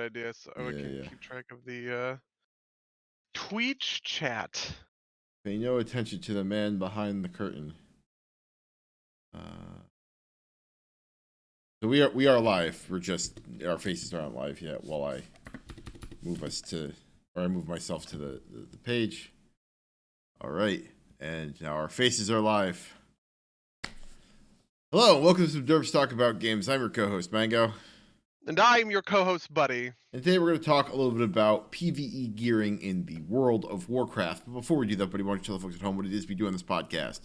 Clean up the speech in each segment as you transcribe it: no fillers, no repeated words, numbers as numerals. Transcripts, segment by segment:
idea, so I Yeah, can yeah. keep track of the Twitch chat. Pay no attention to the man behind the curtain. Uh, so we are live. We're just our faces aren't live yet. While I move myself to the page. All right, and now our faces are live. Hello, welcome to some Derps Talk About Games. I'm your co-host Mango, And I'm your co-host, Buddy. and today we're going to talk a little bit about PvE gearing in the World of Warcraft. But before we do that, Buddy, why don't you tell the folks at home what it is we do on this podcast?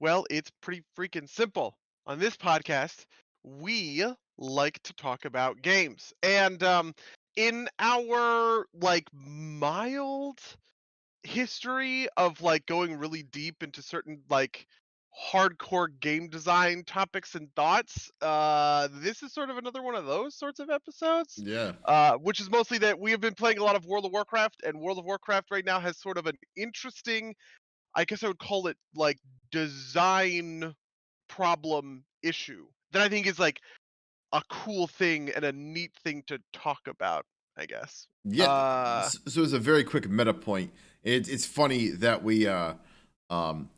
Well, it's pretty freaking simple. On this podcast, we like to talk about games. And in our mild history of going really deep into certain hardcore game design topics and thoughts, this is sort of another one of those sorts of episodes. Yeah, Which is mostly that we have been playing a lot of World of Warcraft, and World of Warcraft right now has sort of an interesting, I guess I would call it design problem issue that I think is a cool thing and a neat thing to talk about, I guess. yeah. So it's a very quick meta point. It's funny that that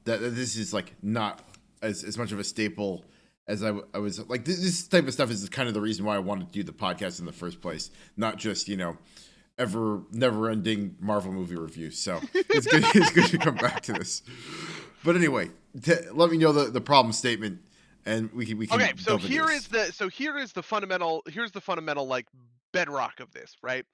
this is like not as much of a staple as I was like. This type of stuff is kind of the reason why I wanted to do the podcast in the first place, not just ever never ending Marvel movie reviews. So it's good. It's good to come back to this. But anyway, let me know the problem statement, and we can Okay, so delve into here is the fundamental bedrock of this, right?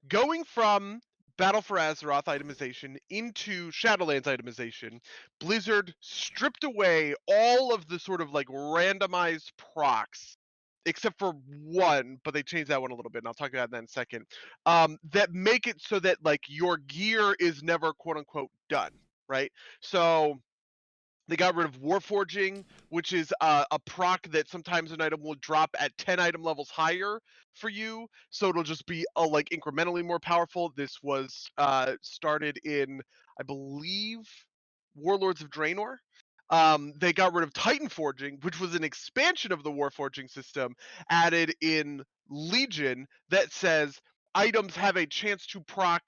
Going from Battle for Azeroth itemization into Shadowlands itemization, Blizzard stripped away all of the sort of randomized procs, except for one, but they changed that one a little bit, and I'll talk about that in a second. That make it so that your gear is never quote unquote done, right? So they got rid of Warforging, which is a proc that sometimes an item will drop at 10 item levels higher for you, so it'll just be incrementally more powerful. This was started in, I believe, Warlords of Draenor. They got rid of Titan Forging, which was an expansion of the Warforging system, added in Legion that says items have a chance to proc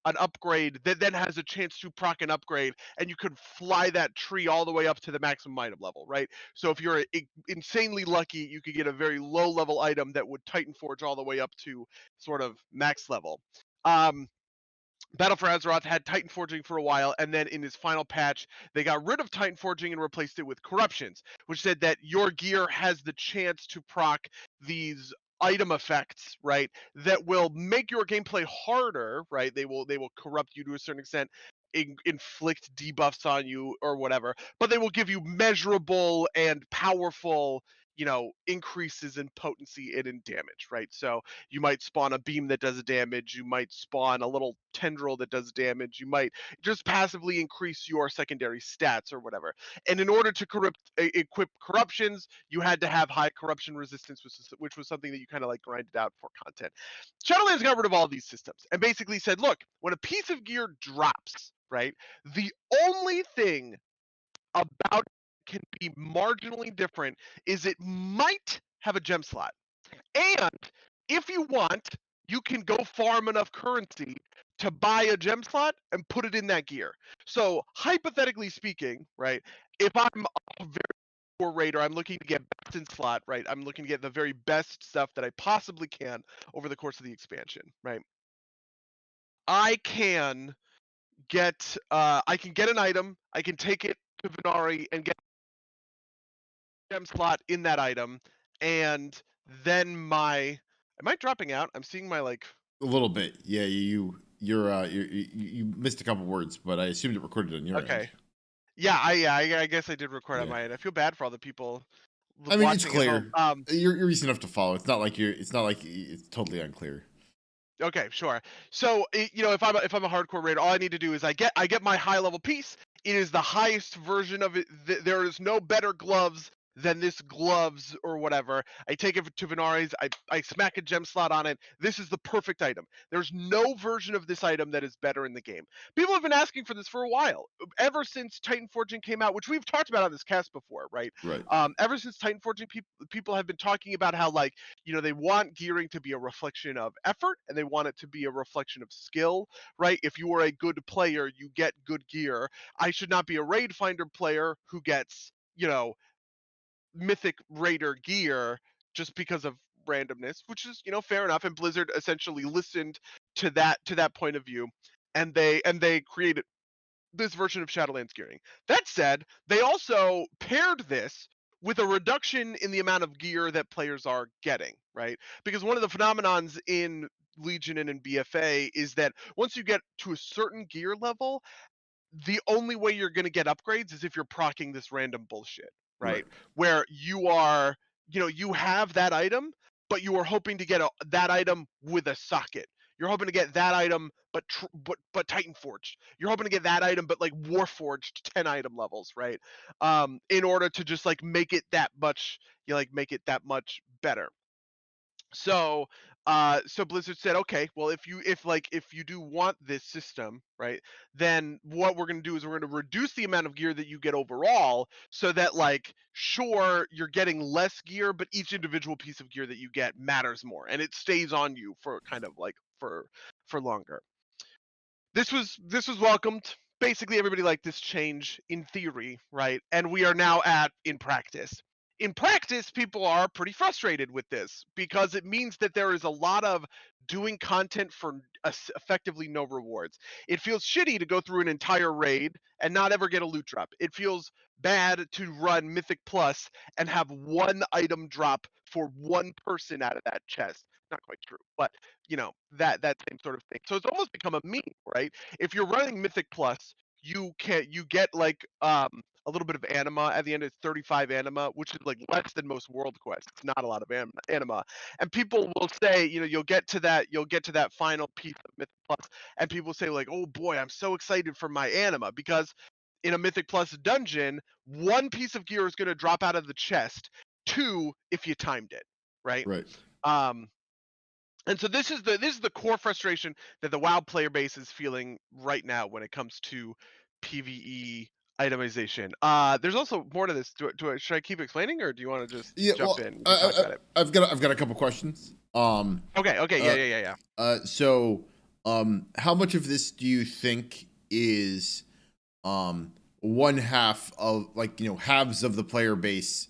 an upgrade that then has a chance to proc an upgrade, and you could fly that tree all the way up to the maximum item level, right? So if you're insanely lucky, you could get a very low level item that would Titan Forge all the way up to sort of max level. Battle for Azeroth had Titan Forging for a while, and then in his final patch, they got rid of Titan Forging and replaced it with Corruptions, which said that your gear has the chance to proc these item effects, right, that will make your gameplay harder, right? They will corrupt you to a certain extent, inflict debuffs on you or whatever, but they will give you measurable and powerful increases in potency and in damage, right? So you might spawn a beam that does damage, you might spawn a little tendril that does damage, you might just passively increase your secondary stats or whatever. And in order to equip corruptions, you had to have high corruption resistance, which was something that you kind of grinded out for content. Shadowlands got rid of all these systems and basically said, look, when a piece of gear drops, right, the only thing about can be marginally different is it might have a gem slot. And if you want, you can go farm enough currency to buy a gem slot and put it in that gear. So hypothetically speaking, right, if I'm a very poor raider, I'm looking to get best in slot, right? I'm looking to get the very best stuff that I possibly can over the course of the expansion, right? I can get an item, I can take it to Venari and get gem slot in that item, and then am I dropping out? I'm seeing my a little bit. Yeah, you missed a couple words, but I assumed it recorded on your end. okay. Yeah, I guess I did record on Yeah, my end. I feel bad for all the people I mean it's watching at home. clear. You're easy enough to follow. It's not like it's totally unclear. Okay, sure. So if I'm a hardcore raider, all I need to do is I get my high level piece. It is the highest version of it. There is no better gloves than this gloves or whatever. I take it to Venari's, I smack a gem slot on it. This is the perfect item. There's no version of this item that is better in the game. People have been asking for this for a while, ever since Titan Forging came out, which we've talked about on this cast before, right? Right. Ever since Titan Forging, people have been talking about how, like, they want gearing to be a reflection of effort, and they want it to be a reflection of skill, right? If you are a good player, you get good gear. I should not be a raid finder player who gets, mythic raider gear just because of randomness, which is, fair enough. And Blizzard essentially listened to that point of view, and they created this version of Shadowlands gearing. That said, they also paired this with a reduction in the amount of gear that players are getting, right? Because one of the phenomenons in Legion and in BFA is that once you get to a certain gear level, the only way you're going to get upgrades is if you're procking this random bullshit, right? Right. Where you are, you have that item, but you are hoping to get that item with a socket. You're hoping to get that item, but Titan Forged. You're hoping to get that item, but like Warforged 10 item levels, right? In order to just like make it that much, make it that much better. So so Blizzard said, okay, well, if you do want this system, right, then what we're going to do is we're going to reduce the amount of gear that you get overall, so that, like, sure, you're getting less gear, but each individual piece of gear that you get matters more, and it stays on you for kind of like for longer. This was welcomed. Basically, everybody liked this change in theory, right? And we are now at in practice. In practice, people are pretty frustrated with this because it means that there is a lot of doing content for effectively no rewards. It feels shitty to go through an entire raid and not ever get a loot drop. It feels bad to run Mythic Plus and have one item drop for one person out of that chest. Not quite true, but that same sort of thing. So it's almost become a meme, right? If you're running Mythic Plus, you get like a little bit of anima at the end. It's 35 anima, which is like less than most world quests. It's not a lot of anima. And people will say, you'll get to that final piece of Mythic Plus, and people say like, oh boy, I'm so excited for my anima, because in a Mythic Plus dungeon, one piece of gear is going to drop out of the chest, two if you timed it, right? Right. Um, and so this is the core frustration that the WoW player base is feeling right now when it comes to PvE itemization. There's also more to this. Should I keep explaining, or do you want to just Yeah. jump Well, in? We can talk about it. I've got a couple questions. Okay. Okay. Yeah. Uh, Yeah. Yeah. Yeah. so, how much of this do you think is one half of, like, halves of the player base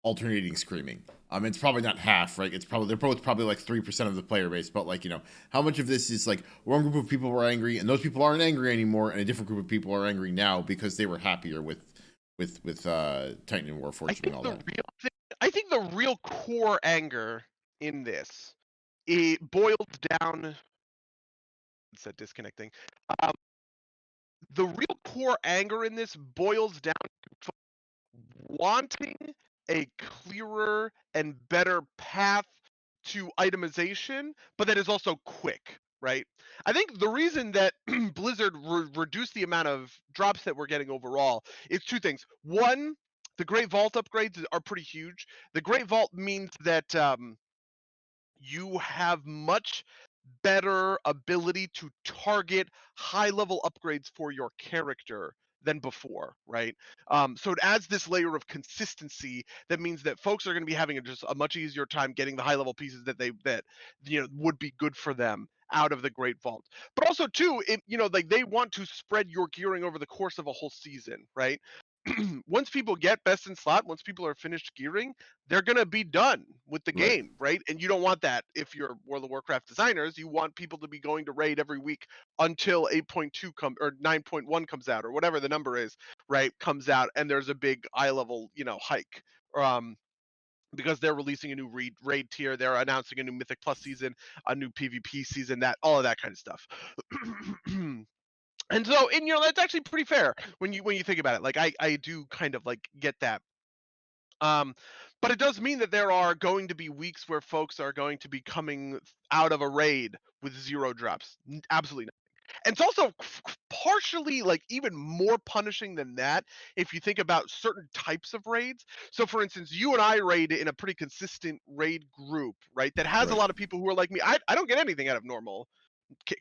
alternating screaming? It's probably not half, right? They're both probably like 3% of the player base, but, like, how much of this is like one group of people were angry and those people aren't angry anymore, and a different group of people are angry now because they were happier with Titan and I Warforged and think all the that. real thing, I think the real core anger in this, it boils down. It said disconnecting. Um, the real core anger in this boils down to wanting a clearer and better path to itemization, but that is also quick, right? I think the reason that Blizzard reduced the amount of drops that we're getting overall is two things. One, the Great Vault upgrades are pretty huge. The Great Vault means that you have much better ability to target high level upgrades for your character than before, right? So it adds this layer of consistency that means that folks are going to be having just a much easier time getting the high level pieces that would be good for them out of the Great Vault. But also too, like, they want to spread your gearing over the course of a whole season, right? Once people get best in slot, once people are finished gearing, they're gonna be done with the Right. game, right? And you don't want that. If you're World of Warcraft designers, you want people to be going to raid every week until 8.2 or 9.1 comes out, or whatever the number is, right? Comes out, and there's a big eye level, hike. Um, because they're releasing a new raid tier, they're announcing a new Mythic Plus season, a new PvP season, that all of that kind of stuff. And so, and that's actually pretty fair when you think about it. Like, I do kind of like get that. Um, but it does mean that there are going to be weeks where folks are going to be coming out of a raid with zero drops. Absolutely not. And it's also partially like even more punishing than that if you think about certain types of raids. So for instance, you and I raid in a pretty consistent raid group, right? That has a Right. lot of people who are like me. I don't get anything out of normal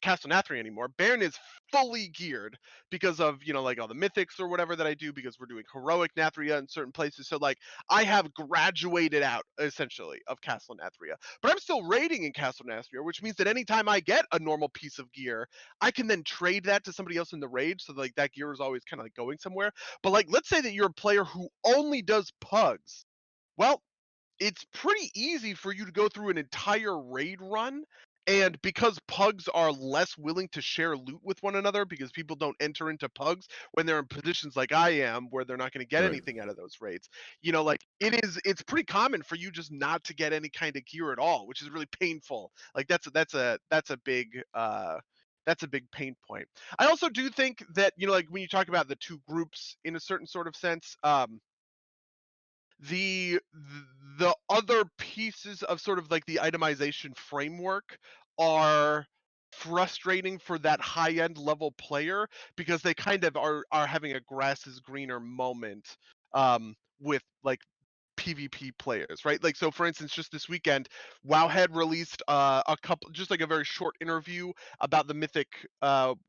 Castellanathri anymore. Baron is fully geared because of, like all the mythics or whatever that I do, because we're doing heroic Nathria in certain places. So like I have graduated out essentially of Castellanathria, but I'm still raiding in Castellanathria, which means that anytime I get a normal piece of gear, I can then trade that to somebody else in the raid. So like that gear is always kind of like going somewhere. But like, let's say that you're a player who only does pugs. Well, it's pretty easy for you to go through an entire raid run, and because pugs are less willing to share loot with one another because people don't enter into pugs when they're in positions like I am where they're not going to get Right. anything out of those raids. Like it's pretty common for you just not to get any kind of gear at all, which is really painful. Like that's a big pain point. I also do think that, like when you talk about the two groups in a certain sort of sense, the the other pieces of sort of like the itemization framework are frustrating for that high end level player because they kind of are having a grass is greener moment with like PvP players, right? Like, so for instance, just this weekend, WoW had released a couple, just like a very short interview about the Mythic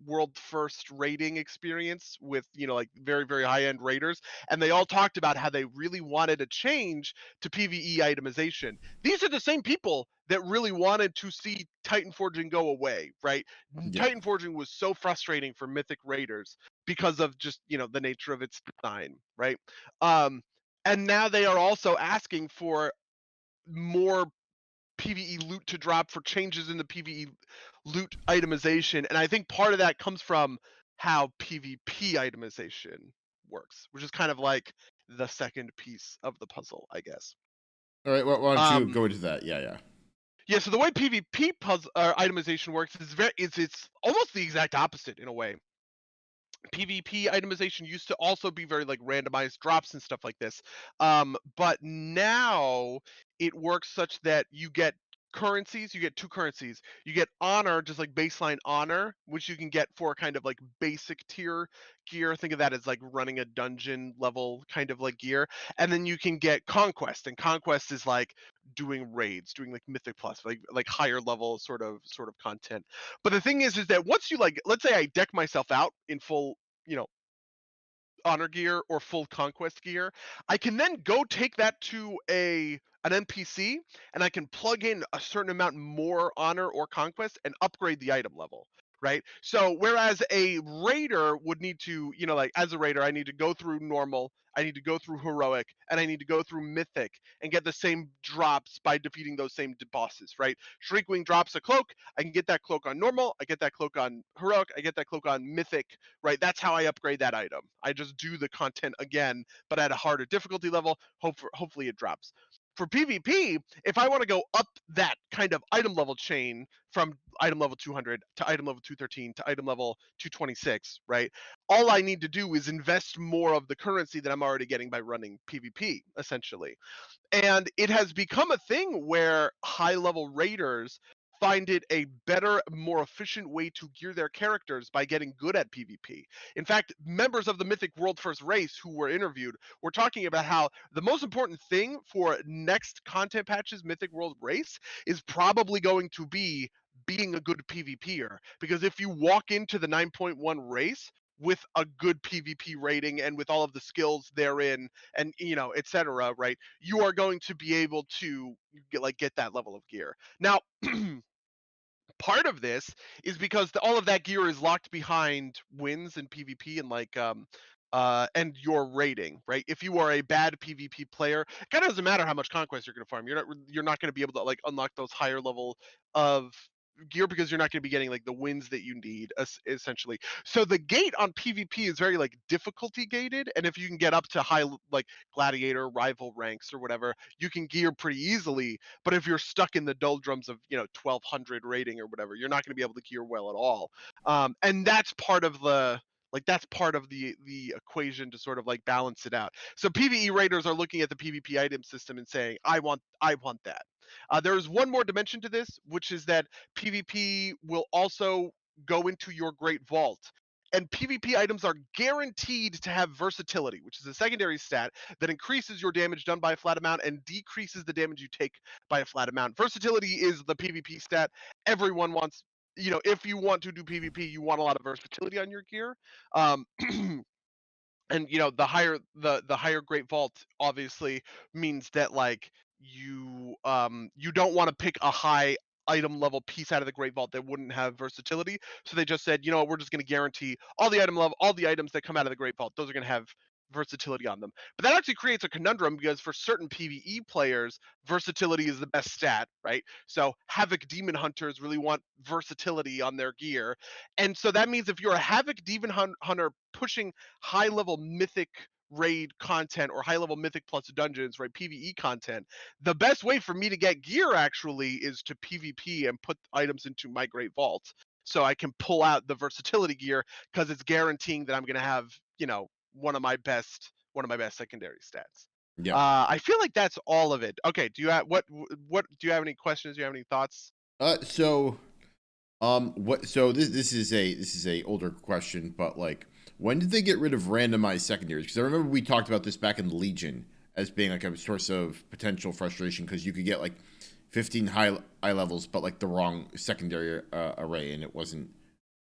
world first raiding experience with, like very, very high end raiders. And they all talked about how they really wanted a change to PvE itemization. These are the same people that really wanted to see Titan Forging go away, right? Yeah. Titan Forging was so frustrating for Mythic raiders because of just, the nature of its design, right? Um, and now they are also asking for more PvE loot to drop for changes in the PvE loot itemization. And I think part of that comes from how PvP itemization works, which is kind of like the second piece of the puzzle, I guess. All right. Why don't you Um, go into that? Yeah. Yeah. yeah, so the way PvP puzzle itemization works is it's almost the exact opposite in a way. PvP itemization used to also be very like randomized drops and stuff like this. But now it works such that you get currencies, you get two currencies. You get honor, just like baseline honor, which you can get for kind of like basic tier gear. Think of that as like running a dungeon level kind of like gear. And then you can get conquest, and conquest is like doing raids, doing like mythic plus, like higher level sort of content. But the thing is that once you like, let's say I deck myself out in full, you know, honor gear or full conquest gear, I can then go take that to an NPC and I can plug in a certain amount more honor or conquest and upgrade the item level. Right. So whereas a raider would need to, like as a raider, I need to go through normal, I need to go through heroic, and I need to go through mythic and get the same drops by defeating those same bosses. Right. Shriekwing drops a cloak. I can get that cloak on normal. I get that cloak on heroic. I get that cloak on mythic, right? That's how I upgrade that item. I just do the content again, but at a harder difficulty level. Hopefully it drops. For PvP, if I want to go up that kind of item level chain from item level 200 to item level 213 to item level 226, right? All I need to do is invest more of the currency that I'm already getting by running PvP, essentially. And it has become a thing where high level raiders find it a better, more efficient way to gear their characters by getting good at PvP. In fact, members of the Mythic World First race who were interviewed were talking about how the most important thing for next content patches Mythic World race is probably going to be being a good PvPer. Because if you walk into the 9.1 race with a good PvP rating and with all of the skills therein and etc, right, you are going to be able to get that level of gear. Now part of this is because all of that gear is locked behind wins in PvP and and your rating, right? If you are a bad PvP player, it kind of doesn't matter how much conquest you're going to farm. You're not going to be able to like unlock those higher level of gear because you're not going to be getting like the wins that you need essentially. So the gate on PvP is very like difficulty gated, and if you can get up to high like gladiator rival ranks or whatever, you can gear pretty easily. But if you're stuck in the doldrums of 1200 rating or whatever, you're not going to be able to gear well at all. And that's part of the equation to sort of like balance it out. So PvE raiders are looking at the PvP item system and saying, I want that. There's one more dimension to this, which is that PvP will also go into your Great Vault. And PvP items are guaranteed to have versatility, which is a secondary stat that increases your damage done by a flat amount and decreases the damage you take by a flat amount. Versatility is the PvP stat everyone wants. If you want to do PvP, you want a lot of versatility on your gear. Um, and the higher Great Vault obviously means that like you don't want to pick a high item level piece out of the Great Vault that wouldn't have versatility. So they just said, we're just going to guarantee all the items that come out of the Great Vault, those are going to have versatility on them. But that actually creates a conundrum because for certain PvE players, versatility is the best stat, right? So Havoc Demon Hunters really want versatility on their gear. And so that means if you're a Havoc Demon Hunter pushing high level mythic raid content or high level mythic plus dungeons, right? PvE content. The best way for me to get gear actually is to PvP and put items into my Great Vault so I can pull out the versatility gear because it's guaranteeing that I'm going to have, one of my best secondary stats. Yeah. I feel like that's all of it. Okay, do you have what do you have any questions? Do you have any thoughts? So what? So this is a older question, but like, when did they get rid of randomized secondaries? Because I remember we talked about this back in Legion as being like a source of potential frustration because you could get like 15 high levels, but like the wrong secondary array, and it wasn't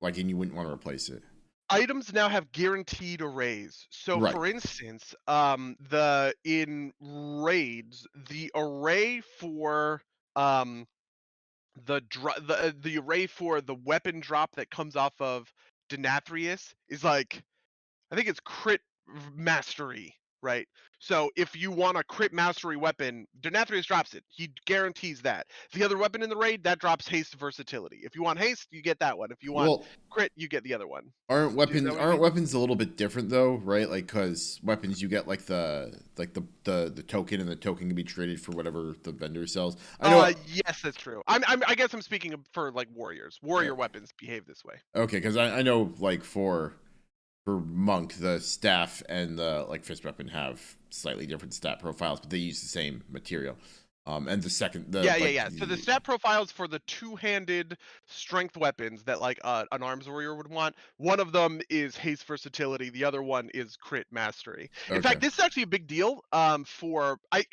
like, and you wouldn't want to replace it. Items now have guaranteed arrays. So Right. for instance, the in raids, the array for um the array for the weapon drop that comes off of Denathrius is like, I think it's crit mastery, right? So if you want a crit mastery weapon, Denathrius drops it. He guarantees that. The other weapon in the raid, that drops haste versatility. If you want haste, you get that one. If you want Well, crit, you get the other one. aren't Is that weapons what you aren't mean? weapons a little bit different though, right? Like, because weapons you get like the token, and the token can be traded for whatever the vendor sells. I know. Yes, that's true. I guess I'm speaking for like warriors. uh, Warrior weapons behave this way. Okay, because I know like for monk, the staff and the like fist weapon have slightly different stat profiles, but they use the same material. And the second the Yeah, yeah, like yeah. So the stat profiles for the two-handed strength weapons that like an arms warrior would want, one of them is haste versatility, the other one is crit mastery. In okay, fact, this is actually a big deal for I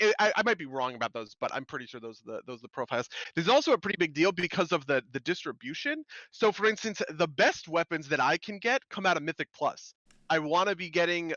might be wrong about those, but I'm pretty sure those are the profiles. There's also a pretty big deal because of the distribution. So for instance, the best weapons that I can get come out of Mythic Plus. I want to be getting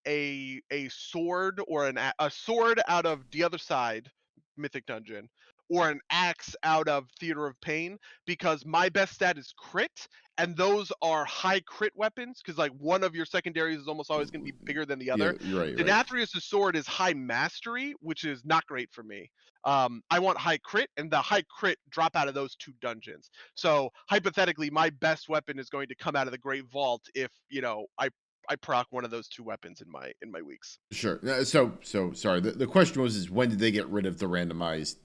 a sword or a sword out of the other side Mythic Dungeon or an axe out of Theater of Pain because my best stat is crit, and those are high crit weapons because like one of your secondaries is almost always going to be bigger than the yeah, other. you're right, you're right. Denathrius' sword is high mastery, which is not great for me. I want high crit, and the high crit drop out of those two dungeons. So hypothetically, my best weapon is going to come out of the Great Vault if I proc one of those two weapons in my weeks. Sure. So sorry. The question was, is when did they get rid of the randomized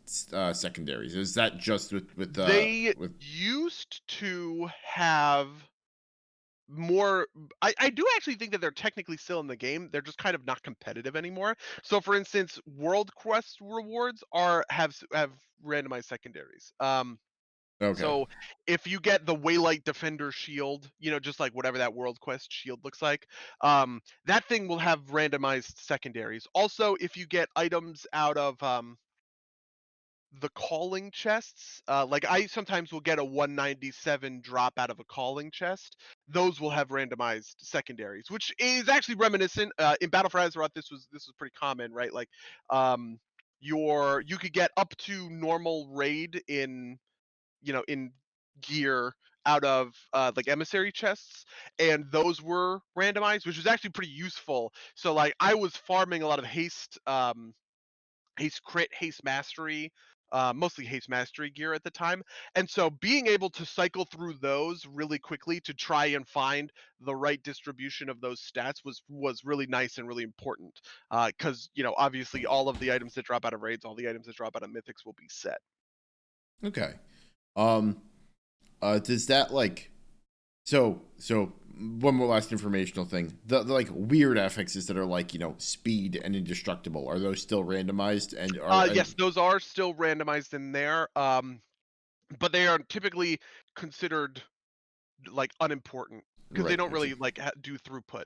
secondaries? Is that just They with used to have more. I do actually think that they're technically still in the game. They're just kind of not competitive anymore. So for instance, World Quest rewards have randomized secondaries. okay. So if you get the Waylight Defender shield, just like whatever that World Quest shield looks like, that thing will have randomized secondaries. Also, if you get items out of the calling chests, like I sometimes will get a 197 drop out of a calling chest. Those will have randomized secondaries, which is actually reminiscent. In Battle for Azeroth, this was pretty common, right? Like, you could get up to normal raid in gear out of like emissary chests, and those were randomized, which was actually pretty useful. So like I was farming a lot of haste crit, haste mastery, mostly haste mastery gear at the time. And so being able to cycle through those really quickly to try and find the right distribution of those stats was really nice and really important. Because obviously all of the items that drop out of raids, all the items that drop out of mythics will be set. Okay. Um. Does that like so one more last informational thing. The like weird affixes that are like, speed and indestructible, are those still randomized and are Yes, and those are still randomized in there. But they are typically considered. like unimportant because they Right. don't It's really like do throughput.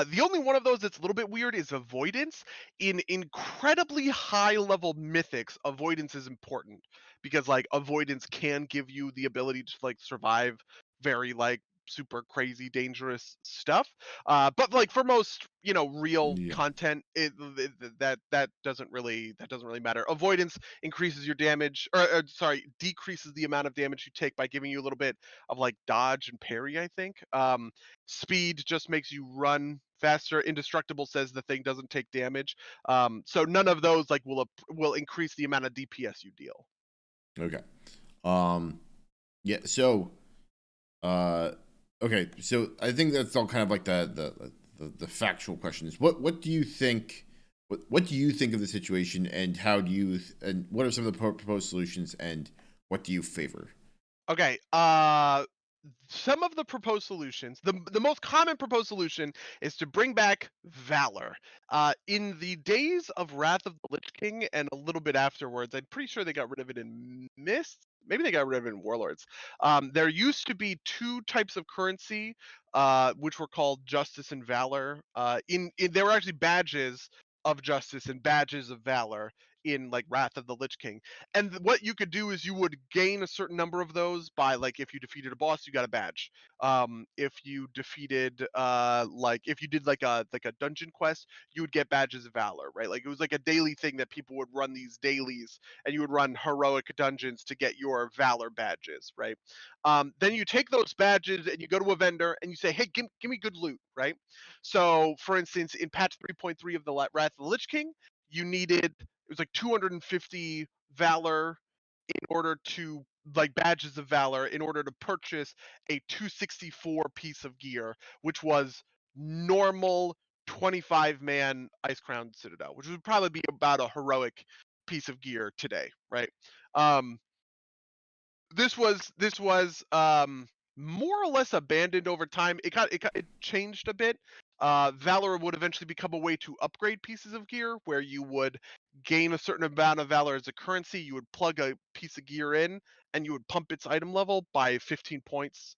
The only one of those that's a little bit weird is avoidance. In incredibly high level mythics, avoidance is important because like avoidance can give you the ability to like survive very like super crazy dangerous stuff. But like for most real yeah. content, that doesn't really matter. Avoidance increases your damage, or sorry, decreases the amount of damage you take by giving you a little bit of like dodge and parry, I think. Speed just makes you run faster. Indestructible says the thing doesn't take damage. So none of those like will increase the amount of DPS you deal. Okay. Um. Yeah. So. Uh. Okay. So I think that's all kind of like the factual questions. What do you think? What do you think of the situation, and how do you and what are some of the proposed solutions, and what do you favor? Okay. Some of the proposed solutions, the most common proposed solution is to bring back Valor. In the days of Wrath of the Lich King and a little bit afterwards, I'm pretty sure they got rid of it in Mist. Maybe they got rid of it in Warlords. There used to be two types of currency, which were called Justice and Valor. There were actually badges of Justice and badges of Valor in like Wrath of the Lich King. And what you could do is you would gain a certain number of those by like if you defeated a boss, you got a badge. If you defeated like if you did like a dungeon quest, you would get badges of valor, right? Like it was like a daily thing that people would run these dailies, and you would run heroic dungeons to get your valor badges, right? Then you take those badges and you go to a vendor and you say, hey, give me good loot, right? So for instance, in patch 3.3 of the Wrath of the Lich King, you needed it was like 250 valor in order to like badges of valor in order to purchase a 264 piece of gear, which was normal 25-man Ice Crown Citadel, which would probably be about a heroic piece of gear today, right? Um, this was more or less abandoned over time. It changed a bit. Valor would eventually become a way to upgrade pieces of gear, where you would gain a certain amount of valor as a currency. You would plug a piece of gear in, and you would pump its item level by 15 points.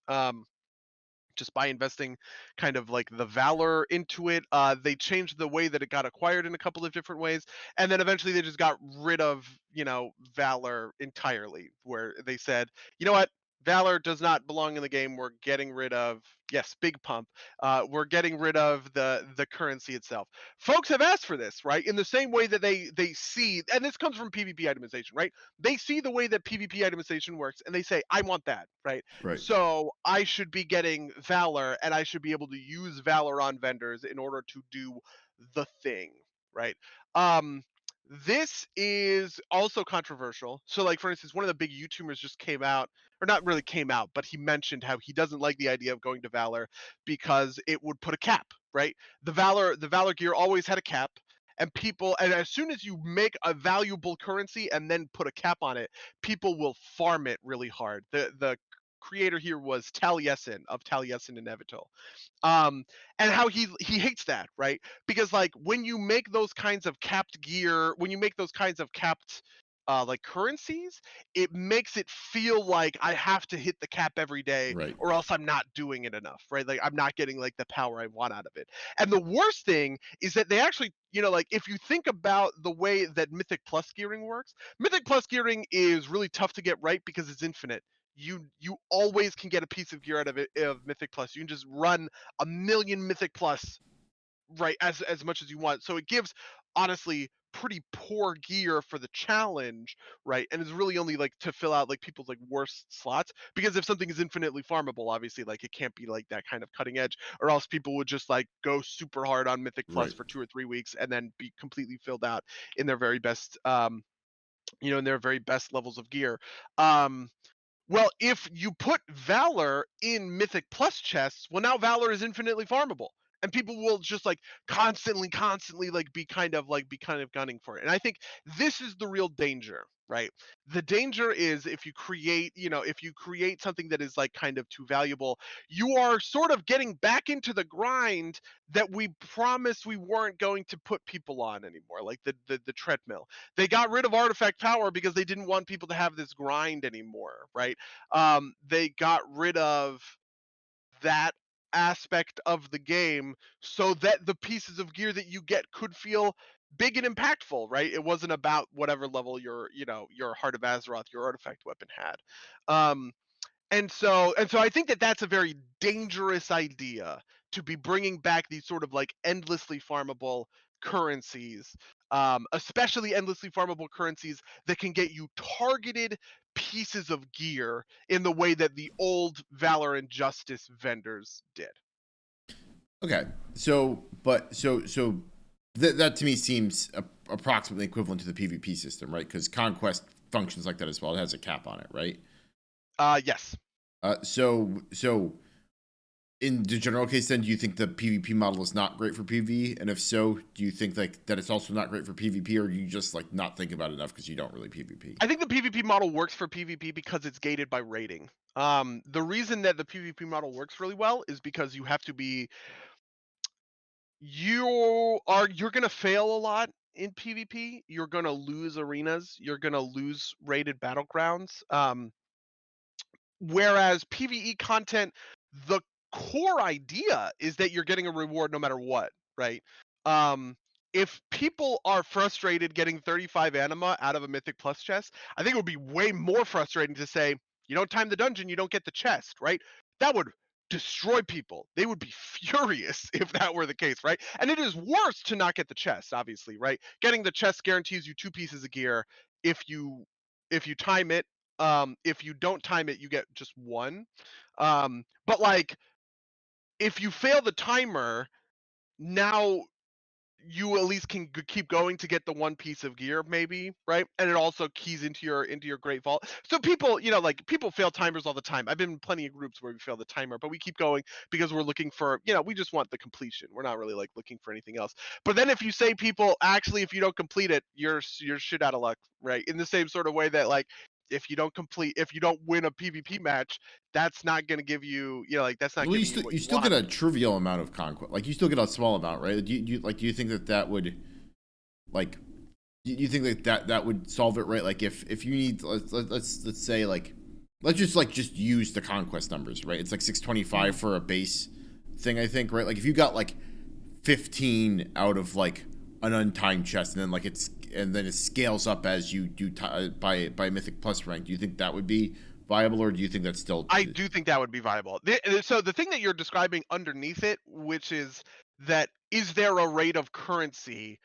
Just by investing kind of like the valor into it. They changed the way that it got acquired in a couple of different ways, and then eventually they just got rid of valor entirely, where they said, you know what, valor does not belong in the game. We're getting rid of, yes, big pump. We're getting rid of the currency itself. Folks have asked for this, right? In the same way that they see, and this comes from PvP itemization, right? They see the way that PvP itemization works, and they say, I want that, right? Right. So I should be getting Valor, and I should be able to use Valor on vendors in order to do the thing, right? Um, this is also controversial. So, like for instance, one of the big YouTubers just came out, or not really came out, but he mentioned how he doesn't like the idea of going to Valor because it would put a cap, right? The Valor gear always had a cap. And as soon as you make a valuable currency and then put a cap on it, people will farm it really hard. The creator here was Taliesin of Taliesin and Nevital. Um, and how he hates that, right? Because like when you make those kinds of capped gear, when you make those kinds of capped like currencies, it makes it feel like I have to hit the cap every day Right. or else I'm not doing it enough, right? Like I'm not getting like the power I want out of it. And the worst thing is that they actually, like if you think about the way that Mythic Plus gearing works, Mythic Plus gearing is really tough to get right because it's infinite. You always can get a piece of gear out of it of Mythic Plus. You can just run a million Mythic Plus, right, as much as you want. So it gives honestly pretty poor gear for the challenge, right? And it's really only like to fill out like people's like worst slots, because if something is infinitely farmable, obviously like it can't be like that kind of cutting edge, or else people would just like go super hard on Mythic Plus Right. for 2 or 3 weeks and then be completely filled out in their very best in their very best levels of gear. Um well, if you put Valor in Mythic Plus chests, well, now Valor is infinitely farmable, and people will just like constantly like be kind of gunning for it. And I think this is the real danger, right? The danger is if you create something that is like kind of too valuable, you are sort of getting back into the grind that we promised we weren't going to put people on anymore, like the treadmill. They got rid of artifact power because they didn't want people to have this grind anymore, right? They got rid of that aspect of the game so that the pieces of gear that you get could feel big and impactful, right? It wasn't about whatever level your Heart of Azeroth, your artifact weapon had. Um, and so I think that that's a very dangerous idea to be bringing back these sort of like endlessly farmable currencies, especially endlessly farmable currencies that can get you targeted pieces of gear in the way that the old Valor and Justice vendors did. Okay. So that to me seems approximately equivalent to the PvP system, right? Because Conquest functions like that as well. It has a cap on it, right? Yes. So in the general case, then, do you think the PvP model is not great for PvE? And if so, do you think like that it's also not great for PvP, or do you just like not think about it enough because you don't really PvP? I think the PvP model works for PvP because it's gated by rating. The reason that the PvP model works really well is because you have to be you're gonna fail a lot in PvP. You're gonna lose arenas. You're gonna lose rated battlegrounds. Whereas PvE content, the core idea is that you're getting a reward no matter what, right? Um, if people are frustrated getting 35 anima out of a Mythic Plus chest, I think it would be way more frustrating to say, you don't time the dungeon, you don't get the chest, right? That would destroy people. They would be furious if that were the case, right? And it is worse to not get the chest, obviously, right? Getting the chest guarantees you 2 pieces of gear if you time it. If you don't time it, you get just one. But like if you fail the timer, now you at least can keep going to get the one piece of gear, maybe, right? And it also keys into your great vault. So people, like people fail timers all the time. I've been in plenty of groups where we fail the timer, but we keep going because we're looking for, we just want the completion. We're not really like looking for anything else. But then if you say people, actually, if you don't complete it, you're shit out of luck, right? In the same sort of way that like if you don't win a PvP match, that's not going to give you, like that's not Well, giving you what you you still get want. a trivial amount of conquest. Like you still get a small amount, right? Do you think that would like you think that would solve it, right? Like if you need let's say like let's just use the conquest numbers, right? It's like 625 for a base thing, I think, right? Like if you got like 15 out of like an untimed chest, and then it scales up as you do by Mythic Plus rank. Do you think that would be viable, or do you think that's still? I do think that would be viable. So the thing that you're describing underneath it, which is that is there a rate of currency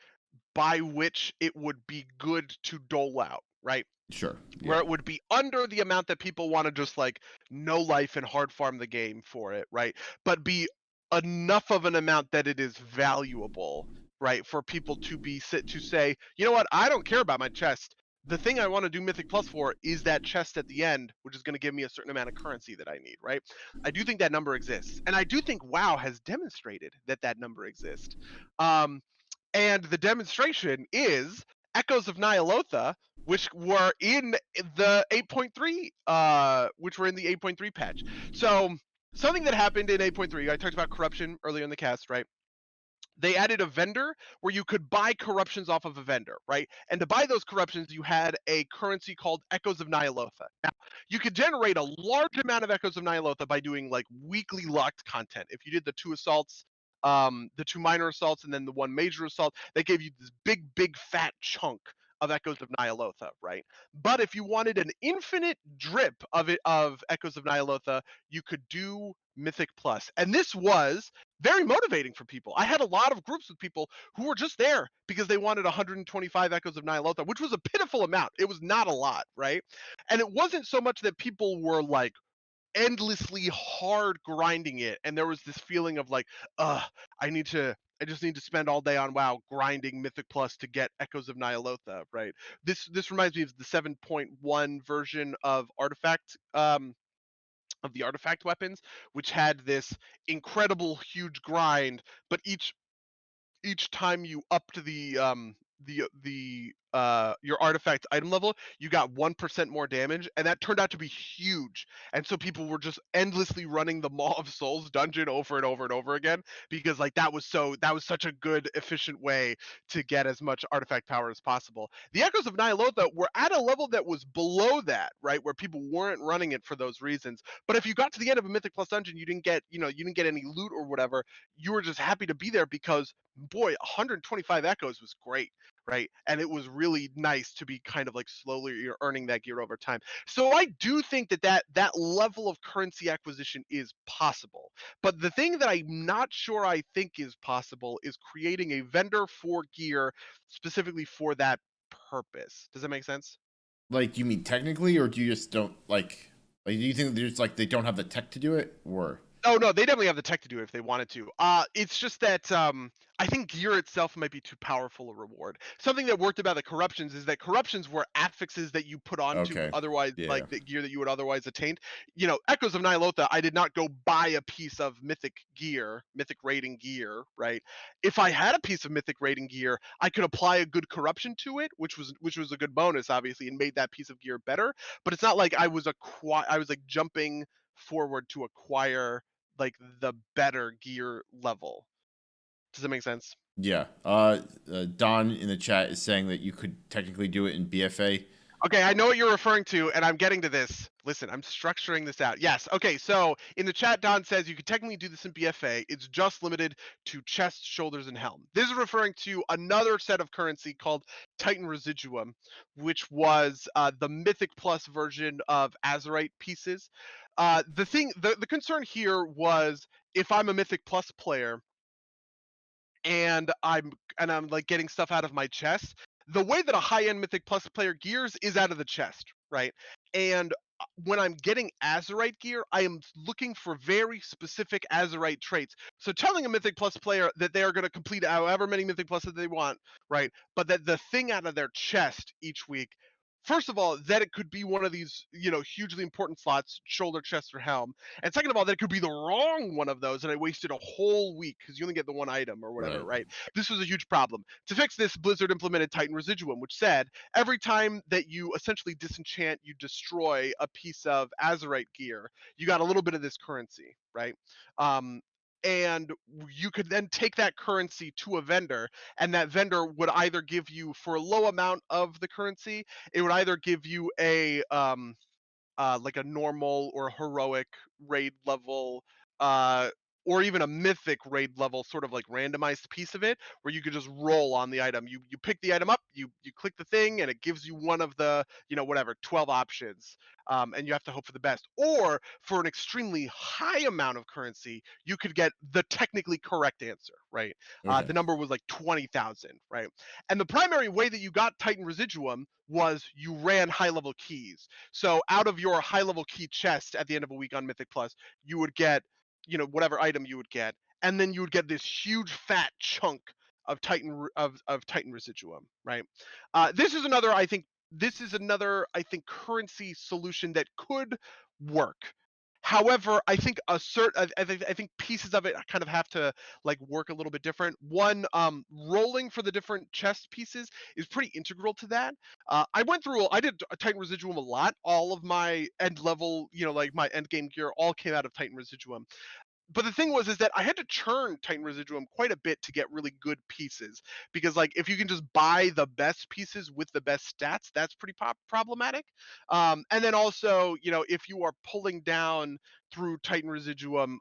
by which it would be good to dole out, right? Sure, Where yeah, it would be under the amount that people want to just like no life and hard farm the game for it, right? But be enough of an amount that it is valuable, right? For people to be sit to say, you know what, I don't care about my chest. The thing I want to do Mythic Plus for is that chest at the end, which is going to give me a certain amount of currency that I need, right? I do think that number exists, and I do think WoW has demonstrated that that number exists. Um, and the demonstration is Echoes of Nyalotha, which were in the 8.3, which were in the 8.3 patch. So something that happened in 8.3, I talked about corruption earlier in the cast, right? They added a vendor where you could buy corruptions off of a vendor, right? And to buy those corruptions, you had a currency called Echoes of Nyalotha. Now, you could generate a large amount of Echoes of Nyalotha by doing like weekly locked content. If you did the 2 assaults, the 2 minor assaults, and then the 1 major assault, they gave you this big fat chunk of Echoes of Nyalotha, right? But if you wanted an infinite drip of Echoes of Nyalotha, you could do Mythic Plus. And this was very motivating for people. I had a lot of groups with people who were just there because they wanted 125 Echoes of Nyalotha, which was a pitiful amount. It was not a lot, right? And it wasn't so much that people were like endlessly hard grinding it, and there was this feeling of like, I just need to spend all day on WoW grinding Mythic Plus to get Echoes of Nyalotha, right? This reminds me of the 7.1 version of the artifact weapons, which had this incredible huge grind, but each time you upped the your artifact item level, you got 1% more damage, and that turned out to be huge. And so people were just endlessly running the Maw of Souls dungeon over and over and over again because like that was such a good efficient way to get as much artifact power as possible. The Echoes of Ny'alotha were at a level that was below that, right, where people weren't running it for those reasons. But if you got to the end of a Mythic Plus dungeon, you didn't get, you didn't get any loot or whatever. You were just happy to be there because boy, 125 echoes was great, right? And it was really nice to be kind of like slowly you're earning that gear over time. So I do think that level of currency acquisition is possible. But the thing that I'm not sure I think is possible is creating a vendor for gear specifically for that purpose. Does that make sense? Like, you mean technically, or do you just don't do you think there's like they don't have the tech to do it, or Oh no, they definitely have the tech to do it if they wanted to. It's just that I think gear itself might be too powerful a reward. Something that worked about the corruptions is that corruptions were affixes that you put onto okay, otherwise yeah, like the gear that you would otherwise attain. Echoes of Ny'alotha, I did not go buy a piece of mythic gear, mythic rating gear, right? If I had a piece of mythic rating gear, I could apply a good corruption to it, which was a good bonus, obviously, and made that piece of gear better. But it's not like I was like jumping forward to acquire like the better gear level. Does that make sense? yeah. Don in the chat is saying that you could technically do it in BFA. Okay, I know what you're referring to, and I'm getting to this. Listen, I'm structuring this out. Yes. Okay, so in the chat, Don says you could technically do this in BFA. It's just limited to chest, shoulders, and helm. This is referring to another set of currency called Titan Residuum, which was the Mythic Plus version of Azerite pieces. The concern here was if I'm a Mythic Plus player and I'm like getting stuff out of my chest. The way that a high-end Mythic Plus player gears is out of the chest, right? And when I'm getting Azerite gear, I am looking for very specific Azerite traits. So telling a Mythic Plus player that they are going to complete however many Mythic Plus that they want, right? But that the thing out of their chest each week, first of all, that it could be one of these, hugely important slots, shoulder, chest, or helm. And second of all, that it could be the wrong one of those, and I wasted a whole week because you only get the one item or whatever, Right. right? This was a huge problem. To fix this, Blizzard implemented Titan Residuum, which said every time that you essentially disenchant, you destroy a piece of Azerite gear, you got a little bit of this currency, right? Um, and you could then take that currency to a vendor, and that vendor would either give you, for a low amount of the currency, it would either give you like a normal or heroic raid level, uh, or even a mythic raid level, sort of like randomized piece of it, where you could just roll on the item. You pick the item up, you click the thing, and it gives you one of the whatever 12 options, and you have to hope for the best. Or for an extremely high amount of currency, you could get the technically correct answer, right? Okay. The number was like 20,000, right? And the primary way that you got Titan Residuum was you ran high level keys. So out of your high level key chest at the end of a week on Mythic Plus, you would get, whatever item you would get, and then you would get this huge fat chunk of Titan Residuum, right? This is another I think currency solution that could work. However, I think I think pieces of it kind of have to like work a little bit different. One, rolling for the different chest pieces is pretty integral to that. I did a Titan Residuum a lot. All of my end level, like my end game gear, all came out of Titan Residuum. But the thing was is that I had to churn Titan Residuum quite a bit to get really good pieces because like if you can just buy the best pieces with the best stats, that's pretty problematic. And then also, if you are pulling down through Titan Residuum,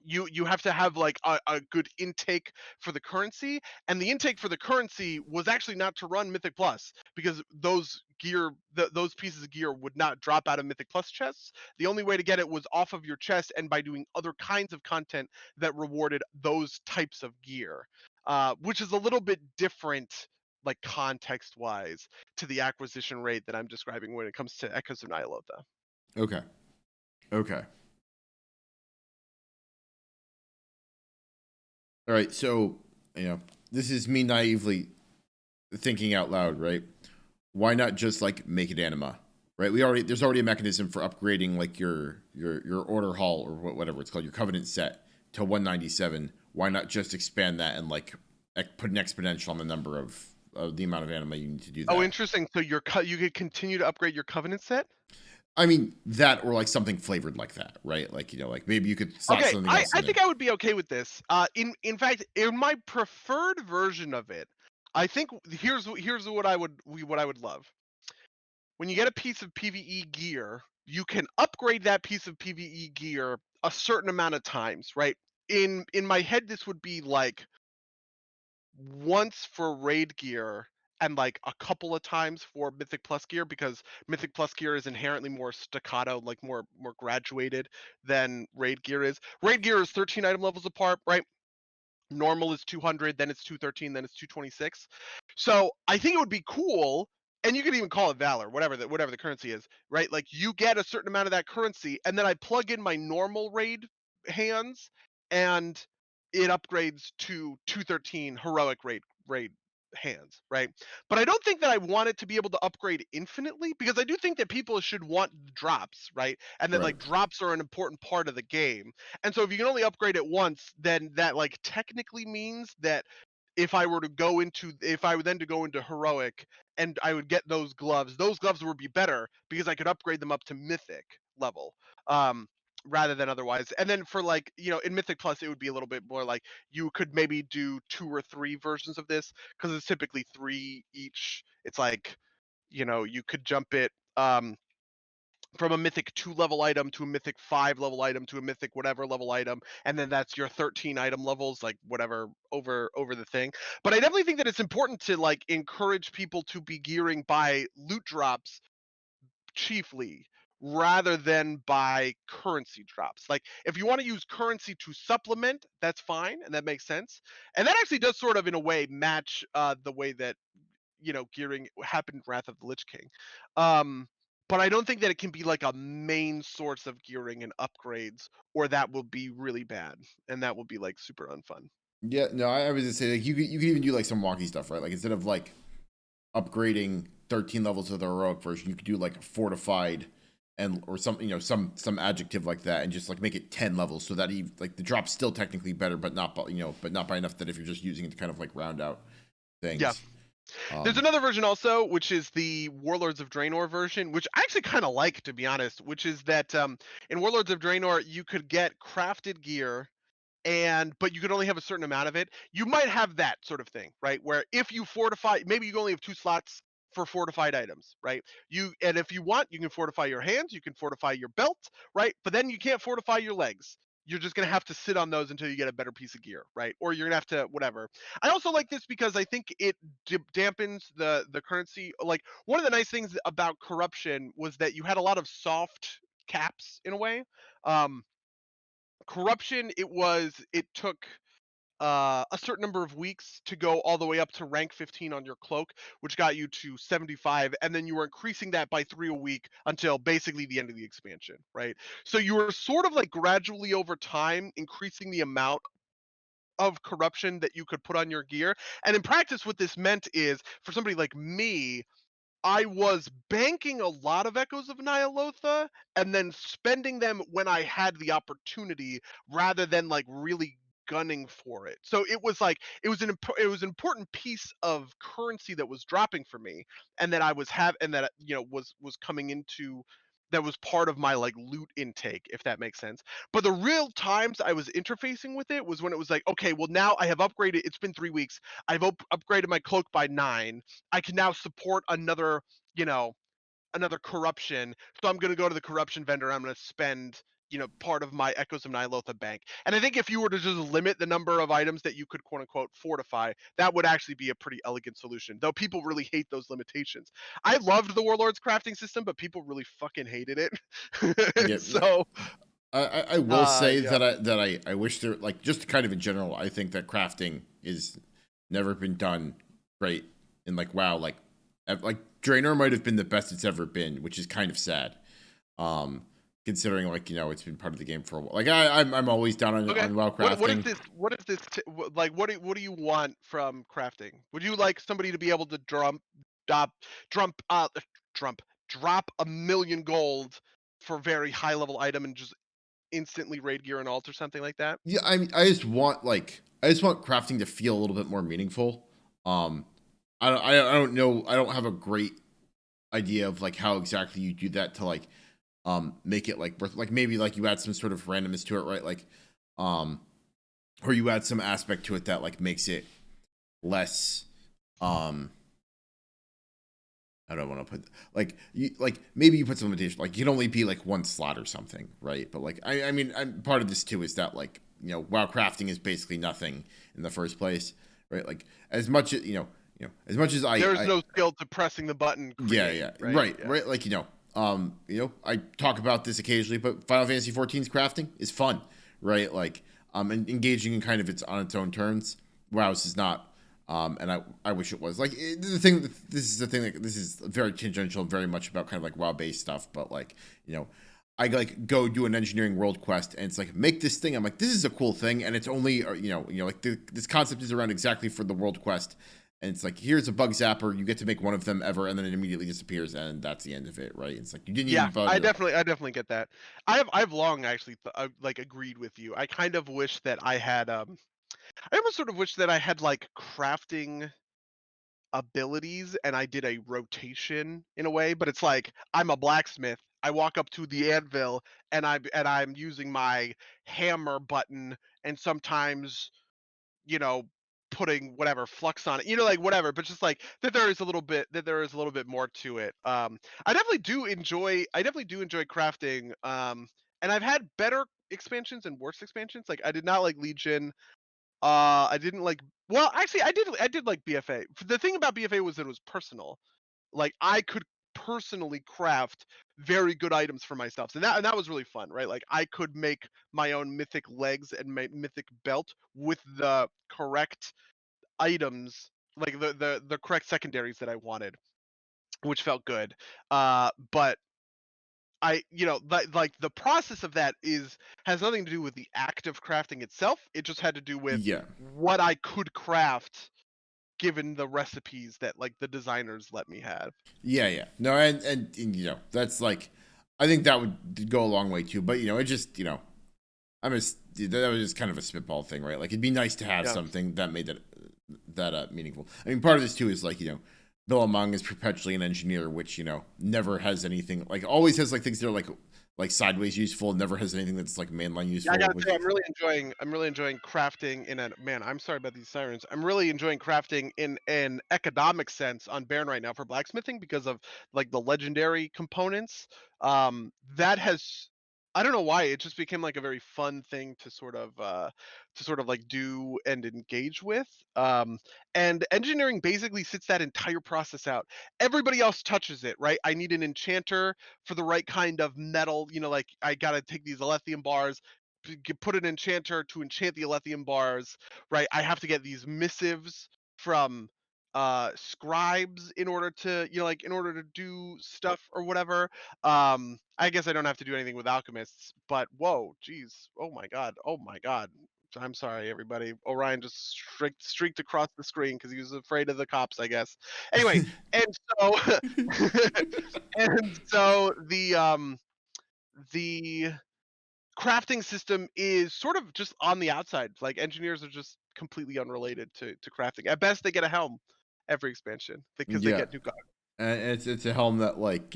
you have to have like a good intake for the currency, and the intake for the currency was actually not to run Mythic Plus because those pieces of gear would not drop out of Mythic Plus chests. The only way to get it was off of your chest and by doing other kinds of content that rewarded those types of gear, which is a little bit different, like context wise, to the acquisition rate that I'm describing when it comes to Echoes of Ny'alotha. Okay. Okay. All right. So, you know, this is me naively thinking out loud, right? Why not just like make it anima, right? There's already a mechanism for upgrading like your order hall or whatever it's called, your covenant set to 197. Why not just expand that and like put an exponential on the number of the amount of anima you need to do Oh, that. interesting. So you could continue to upgrade your covenant set? I mean that, or like something flavored like that, right? Like like maybe you could slot Okay, something I else I in there. think I would be okay with this. In fact, in my preferred version of it, I think here's what I would love. When you get a piece of PvE gear, you can upgrade that piece of PvE gear a certain amount of times, right? In my head, this would be like once for raid gear and like a couple of times for Mythic Plus gear because Mythic Plus gear is inherently more staccato, like more graduated than raid gear is. Raid gear is 13 item levels apart, right? Normal is 200, then it's 213, then it's 226. So I think it would be cool, and you could even call it valor, whatever the currency is, right? Like you get a certain amount of that currency, and then I plug in my normal raid hands, and it upgrades to 213 heroic raid hands, right? But I don't think that I want it to be able to upgrade infinitely because I do think that people should want drops, right? And that Right. like drops are an important part of the game. And so if you can only upgrade it once, then that like technically means that if I were then to go into heroic and I would get those gloves would be better because I could upgrade them up to mythic level. Um rather than otherwise. And then for like, in Mythic Plus it would be a little bit more like you could maybe do 2 or 3 versions of this because it's typically 3 each. It's like, you could jump it from a mythic 2 level item to a mythic 5 level item to a mythic whatever level item, and then that's your 13 item levels, like whatever over the thing. But I definitely think that it's important to like encourage people to be gearing by loot drops chiefly rather than by currency drops. Like if you want to use currency to supplement, that's fine and that makes sense. And that actually does sort of in a way match the way that gearing happened in Wrath of the Lich King. Um, but I don't think that it can be like a main source of gearing and upgrades, or that will be really bad, and that will be like super unfun. Yeah, no, I was just say like you could even do like some wonky stuff, right? Like instead of like upgrading 13 levels of the heroic version, you could do like fortified and or some some adjective like that, and just like make it 10 levels so that like the drop's still technically better, but not but not by enough that if you're just using it to kind of like round out Yeah. things. There's Um, another version also, which is the Warlords of Draenor version, which I actually kind of like, to be honest, which is that in Warlords of Draenor, you could get crafted gear but you can only have a certain amount of it. You might have that sort of thing, right? Where if you fortify, maybe you only have 2 slots for fortified items, right? And if you want, you can fortify your hands, you can fortify your belt, right? But then you can't fortify your legs. You're just gonna have to sit on those until you get a better piece of gear, right? Or you're gonna have to whatever. I also like this because I think it dampens the currency. Like one of the nice things about corruption was that you had a lot of soft caps in a way. Um, corruption it took a certain number of weeks to go all the way up to rank 15 on your cloak, which got you to 75, and then you were increasing that by 3 a week until basically the end of the expansion, right? So you were sort of like gradually over time increasing the amount of corruption that you could put on your gear. And in practice what this meant is for somebody like me, I was banking a lot of Echoes of Nyalotha and then spending them when I had the opportunity rather than like really gunning for it. So it was like it was an important piece of currency that was dropping for me and that I was have and that was coming into that was part of my like loot intake, if that makes sense. But the real times I was interfacing with it was when it was like, okay, well now I have upgraded. It's been 3 weeks. I've upgraded my cloak by 9. I can now support you know, another corruption. So I'm going to go to the corruption vendor. I'm going to spend, part of my Echoes of Nyalotha bank. And I think if you were to just limit the number of items that you could quote unquote fortify, that would actually be a pretty elegant solution. Though people really hate those limitations. I loved the Warlord's crafting system, but people really fucking hated it. yeah, So, I will say yeah. that I wish there, like, just kind of in general, I think that crafting is never been done great in like WoW. Like Draenor might have been the best it's ever been, which is kind of sad. Um, Considering like it's been part of the game for a while. Like I'm always down Okay. on WoW What is crafting. this? What is this? Like, what do you want from crafting? Would you like somebody to be able to drop, drop, drop, drop 1,000,000 gold for very high level item and just instantly raid gear an alt or something like that? Yeah, I mean, I just want crafting to feel a little bit more meaningful. Um, I don't know. I don't have a great idea of like how exactly you do that to like make it like worth, like maybe like you add some sort of randomness to it, right? Like um or you add some aspect to it that like makes it less um I don't want to put like you like maybe you put some limitation like you can only be like one slot or something, right? But like I mean part of this too is that like WoW crafting is basically nothing in the first place, right? Like as much as as much as There's I no skill to pressing the button create, yeah, right? Yeah. right. Like I talk about this occasionally, but Final Fantasy 14's crafting is fun, right? Like and engaging in kind of its on its own terms. WoW's is not, and I wish it was. Like the thing, this is the thing. Like this is very tangential, very much about kind of like WoW based stuff. But like I like go do an engineering world quest, and it's like make this thing. I'm like, this is a cool thing, and it's only like this concept is around exactly for the world quest, and it's like here's a bug zapper. You get to make one of them ever, and then it immediately disappears, and that's the end of it, right? It's like you didn't Yeah, even bother. I definitely get that. I've long actually like agreed with you. I kind of wish that I had I almost sort of wish that I had like crafting abilities and I did a rotation in a way, but it's like I'm a blacksmith. I walk up to the anvil and I'm using my hammer button and sometimes, you know, putting whatever flux on it. Like whatever, but just like that there is a little bit more to it. I definitely do enjoy crafting. And I've had better expansions and worse expansions. Like I did not like Legion. I didn't like. Well, actually, I did like BFA. The thing about BFA was that it was personal. Like I could personally craft very good items for myself, and that was really fun, right? Like I could make my own mythic legs and my mythic belt with the correct items, like the correct secondaries that I wanted, which felt good. But like the process of that is has nothing to do with the act of crafting itself. It just had to do with Yeah, what I could craft given the recipes that like the designers let me have. yeah. No, and that's like I think that would go a long way too. But it just I'm just that was just kind of a spitball thing, right? Like it'd be nice to have Yeah. something that made that meaningful. I mean, part of this too is like Bill Among is perpetually an engineer, which never has anything like always has like things that are like sideways useful, never has anything that's like mainline Yeah, I useful. gotta Which say, I'm really enjoying crafting in a man. I'm sorry about these sirens. I'm really enjoying crafting in an economic sense on Baron right now for blacksmithing because of like the legendary components. That has I don't know why it just became like a very fun thing to sort of like do and engage with. And engineering basically sits that entire process out. Everybody else touches it, right? I need an enchanter for the right kind of metal. Like I gotta take these lithium bars put an enchanter to enchant the Alethium bars, right? I have to get these missives from scribes in order to like in order to do stuff or whatever. I guess I don't have to do anything with alchemists, but whoa, geez, oh my god. I'm sorry, everybody. Orion just streaked across the screen because he was afraid of the cops, I guess. Anyway, and so and so the crafting system is sort of just on the outside. Like engineers are just completely unrelated to crafting. At best, they get a helm every expansion because they yeah, get new guns. and it's a helm that like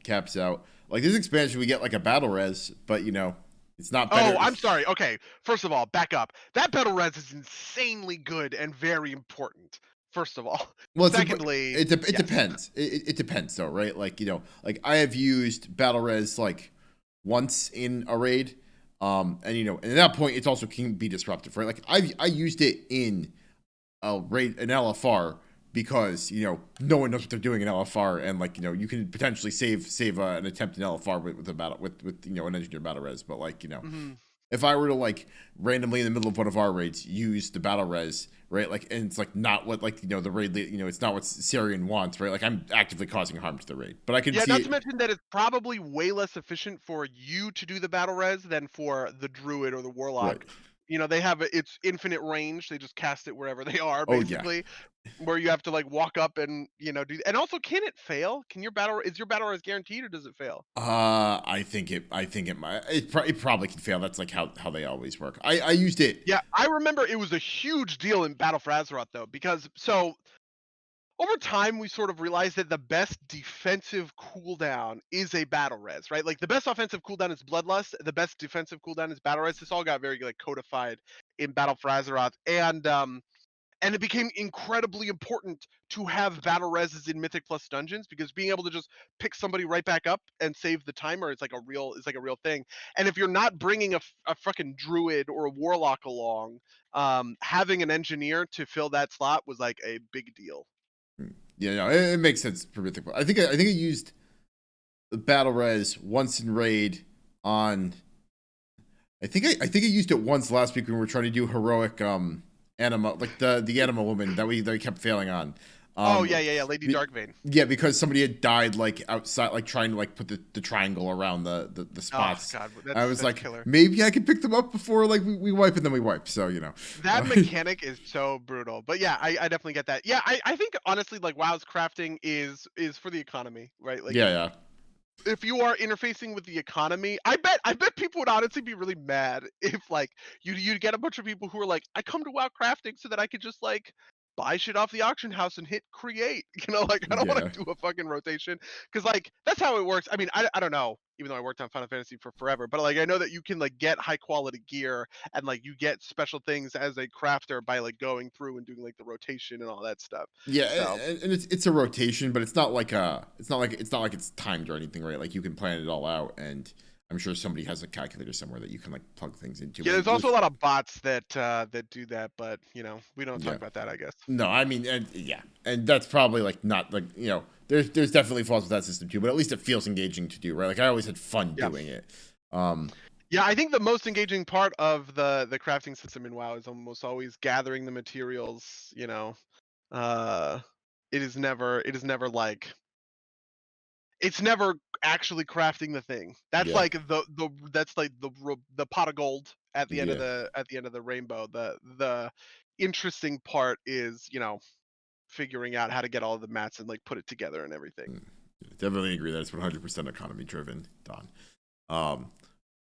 caps out like this expansion we get like a battle res, but it's not Oh, better. I'm sorry. Okay, first of all, back up. That battle res is insanely good and very important. First of all, Well, secondly, it yes. depends. It depends though, right? Like like I have used battle res like once in a raid, and and at that point it's also can be disruptive, right? Like I used it in a raid an LFR because no one knows what they're doing in LFR, and like you can potentially save an attempt in LFR with a battle with an engineer battle res, but like Mhm. if I were to like randomly in the middle of one of our raids use the battle res, right? Like, and it's like not what like the raid, it's not what Sarian wants, right? Like, I'm actively causing harm to the raid, but I can Yeah, see not to it. mention that it's probably way less efficient for you to do the battle res than for the druid or the Right. warlock. They have it's infinite range. They just cast it wherever they are, Oh yeah. basically. Where you have to like walk up and do. And also, can it fail? Can your battle is your battle res guaranteed or does it fail? I think it might. It probably can fail. That's like how they always work. I used it. Yeah, I remember it was a huge deal in Battle for Azeroth though, because over time we sort of realized that the best defensive cooldown is a battle res, right? Like the best offensive cooldown is bloodlust, the best defensive cooldown is battle res. This all got very like codified in Battle for Azeroth, and it became incredibly important to have battle reses in Mythic Plus dungeons because being able to just pick somebody right back up and save the timer is like a real thing. And if you're not bringing a fucking druid or a warlock along, having an engineer to fill that slot was like a big deal. Yeah, no, it makes sense for Mythic. I think I used the battle res once in raid on. I think I used it once last week when we were trying to do heroic anima, like the anima woman that we kept failing on. Oh yeah, Um, yeah, yeah, Lady Darkvein. yeah, because somebody had died like outside, like trying to like put the triangle around the Oh spots. god, I was that's like, killer. maybe I could pick them up before like we wipe and then we wipe. So That mechanic is so brutal. But yeah, I definitely get that. Yeah, I think honestly like WoW's crafting is for the economy, right? Like yeah, yeah, if you are interfacing with the economy, I bet people would honestly be really mad if like you get a bunch of people who are like, I come to WoW crafting so that I could just like buy shit off the auction house and hit create. Like I don't want yeah. to do a fucking rotation because like that's how it works. I mean, I don't know. Even though I worked on Final Fantasy for forever, but like I know that you can like get high quality gear and like you get special things as a crafter by like going through and doing like the rotation and all that stuff. Yeah, So and it's a rotation, but it's not like it's timed or anything, right? Like you can plan it all out, and I'm sure somebody has a calculator somewhere that you can like plug things into. yeah, But there's also a lot of bots that do that, but we don't talk yeah, about that, I guess. no, I mean, and yeah, and that's probably like not like there's definitely flaws with that system too, but at least it feels engaging to do, right? Like I always had fun Yeah. doing it. Um, Yeah, I think the most engaging part of the crafting system in WoW is almost always gathering the materials. Uh it is never like it's never actually crafting the thing. That's yeah, like the pot of gold at the end of yeah, the rainbow. The interesting part is, figuring out how to get all of the mats and like put it together and everything. mm, definitely agree that it's 100% economy driven, Don. Um,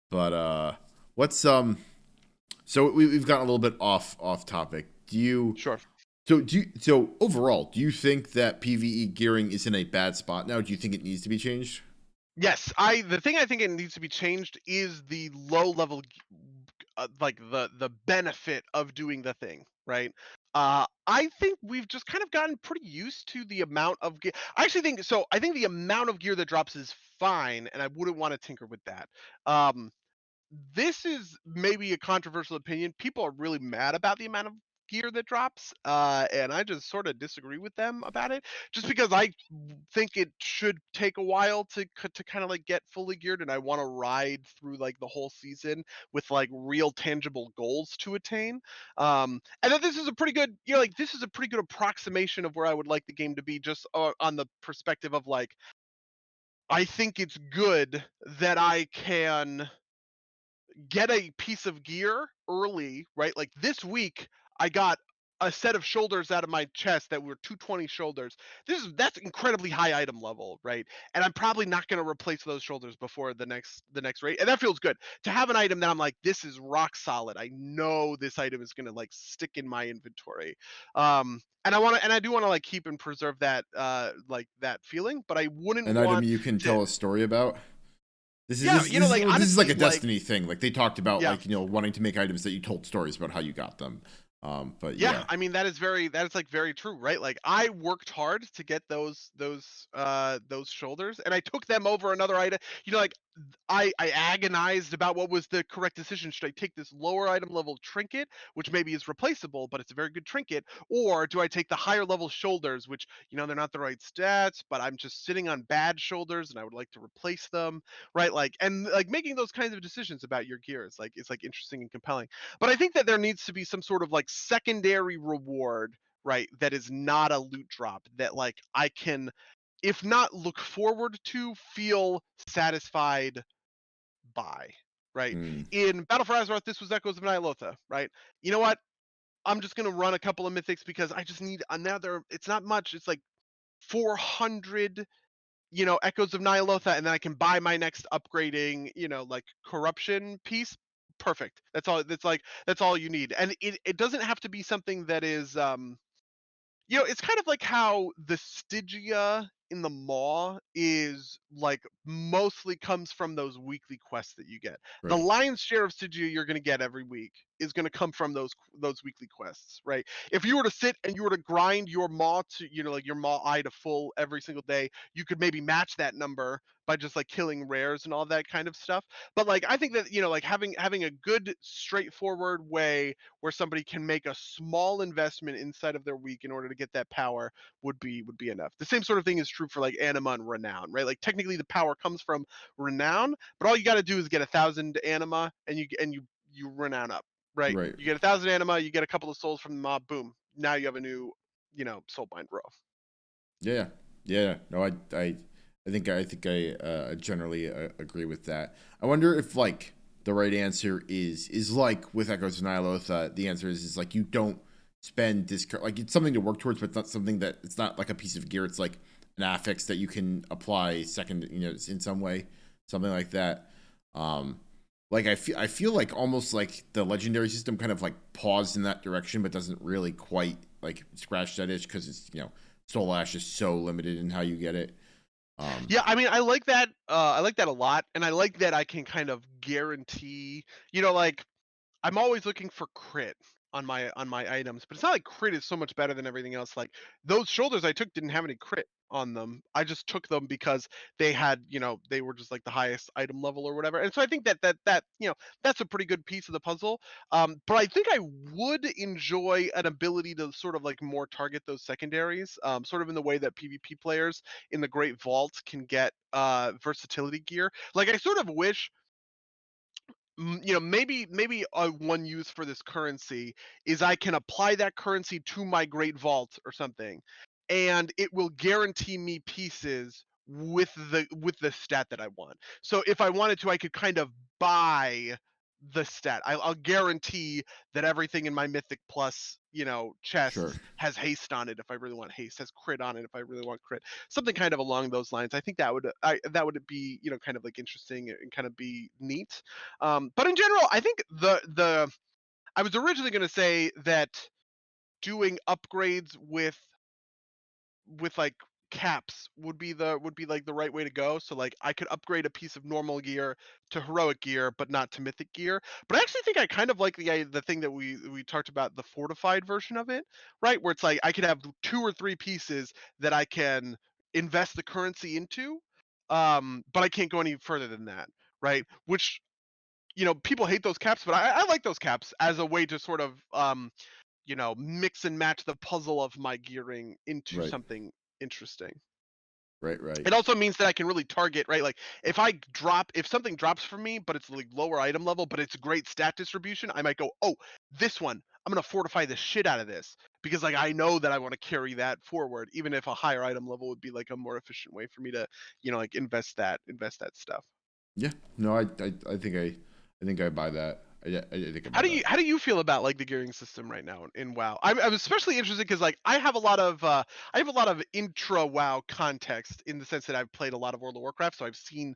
but what's so we've gotten a little bit off topic. Sure. So overall, do you think that PvE gearing is in a bad spot now? Do you think it needs to be changed? Yes, the thing I think it needs to be changed is the low level, like the benefit of doing the thing, right? I think we've just kind of gotten pretty used to the amount of gear. I actually think so. I think the amount of gear that drops is fine, and I wouldn't want to tinker with that. Um, this is maybe a controversial opinion. People are really mad about the amount of gear that drops, and I just sort of disagree with them about it. Just because I think it should take a while to kind of like get fully geared, and I want to ride through like the whole season with like real tangible goals to attain. And then this is a pretty good, like this is a pretty good approximation of where I would like the game to be, just on the perspective of like I think it's good that I can get a piece of gear early, right? Like this week, I got a set of shoulders out of my chest that were 220 shoulders. That's incredibly high item level, right? And I'm probably not going to replace those shoulders before the next rate. And that feels good to have an item that I'm like, this is rock solid. I know this item is going to like stick in my inventory. And I do want to like keep and preserve that like that feeling, but I wouldn't An item want you can to. tell a story about? This is Yeah, this, this is like this is like honestly, a like Destiny thing. Like they talked about yeah. like wanting to make items that you told stories about how you got them. But Yeah, yeah, I mean that is like very true, right? Like I worked hard to get those shoulders and I took them over another item. Like I agonized about what was the correct decision. Should I take this lower item level trinket, which maybe is replaceable, but it's a very good trinket, or do I take the higher level shoulders, which they're not the right stats, but I'm just sitting on bad shoulders and I would like to replace them, right? Like and like making those kinds of decisions about your gear is like interesting and compelling. But I think that there needs to be some sort of like secondary reward, right? That is not a loot drop that like I can, if not look forward to, feel satisfied by, right? mm. In Battle for Azeroth, this was Echoes of Ny'alotha, right? You know what? I'm just gonna run a couple of mythics because I just need another. It's not much. It's like 400 Echoes of Ny'alotha, and then I can buy my next upgrading, like corruption piece. Perfect. That's all. That's all you need, and it doesn't have to be something that is it's kind of like how the Stygia in the Maw is like mostly comes from those weekly quests that you get. The Right. lion's share of Stygia you're going to get every week is going to come from those weekly quests, right? If you were to sit and you were to grind your Maw to, like your Maw eye to full every single day, you could maybe match that number by just like killing rares and all that kind of stuff. But like I think that, like having a good straightforward way where somebody can make a small investment inside of their week in order to get that power would be enough. The same sort of thing is true for like anima and renown, right? Like technically the power comes from renown, but all you got to do is get 1,000 anima and you renown up, right? Right. You get 1,000 anima, you get a couple of souls from the mob, boom. Now you have a new, soulbind row. Yeah. Yeah. No, I think I generally agree with that. I wonder if like the right answer is like with Echoes of Nyloth, the answer is like you don't spend this like it's something to work towards, but it's not something that it's not like a piece of gear. It's like an affix that you can apply second, in some way, something like that. Like I feel like almost like the legendary system kind of like paused in that direction, but doesn't really quite like scratch that itch because it's Soul Ash is so limited in how you get it. Um, Yeah, I mean, I like that. I like that a lot, and I like that I can kind of guarantee. Like I'm always looking for crit on my items, but it's not like crit is so much better than everything else. Like those shoulders I took didn't have any crit on them. I just took them because they had, they were just like the highest item level or whatever. And so I think that's a pretty good piece of the puzzle. But I think I would enjoy an ability to sort of like more target those secondaries, sort of in the way that PvP players in the Great Vault can get versatility gear. Like I sort of wish maybe one use for this currency is I can apply that currency to my great vault or something, and it will guarantee me pieces with the stat that I want. So if I wanted to, I could kind of buy the stat. I'll guarantee that everything in my mythic plus sure. chests has haste on it if I really want haste, has crit on it if I really want crit, something kind of along those lines. I think that would be kind of like interesting and kind of be neat. But in general, I think the I was originally going to say that doing upgrades with like caps would be like the right way to go. So like I could upgrade a piece of normal gear to heroic gear, but not to mythic gear. But I actually think I kind of like the thing that we talked about, the fortified version of it, right? Where it's like I could have 2 or 3 pieces that I can invest the currency into, but I can't go any further than that, right? Which people hate those caps, but I like those caps as a way to sort of mix and match the puzzle of my gearing into Right. something interesting. Right. Right. It also means that I can really target, right? Like if something drops from me, but it's like lower item level, but it's great stat distribution, I might go, oh, this one, I'm gonna fortify the shit out of this because like I know that I want to carry that forward, even if a higher item level would be like a more efficient way for me to, like invest that stuff. Yeah. No, I think I buy that. I think I How buy do that. you how do you feel about like the gearing system right now in WoW? I'm especially interested because like I have a lot of intra WoW context in the sense that I've played a lot of World of Warcraft, so I've seen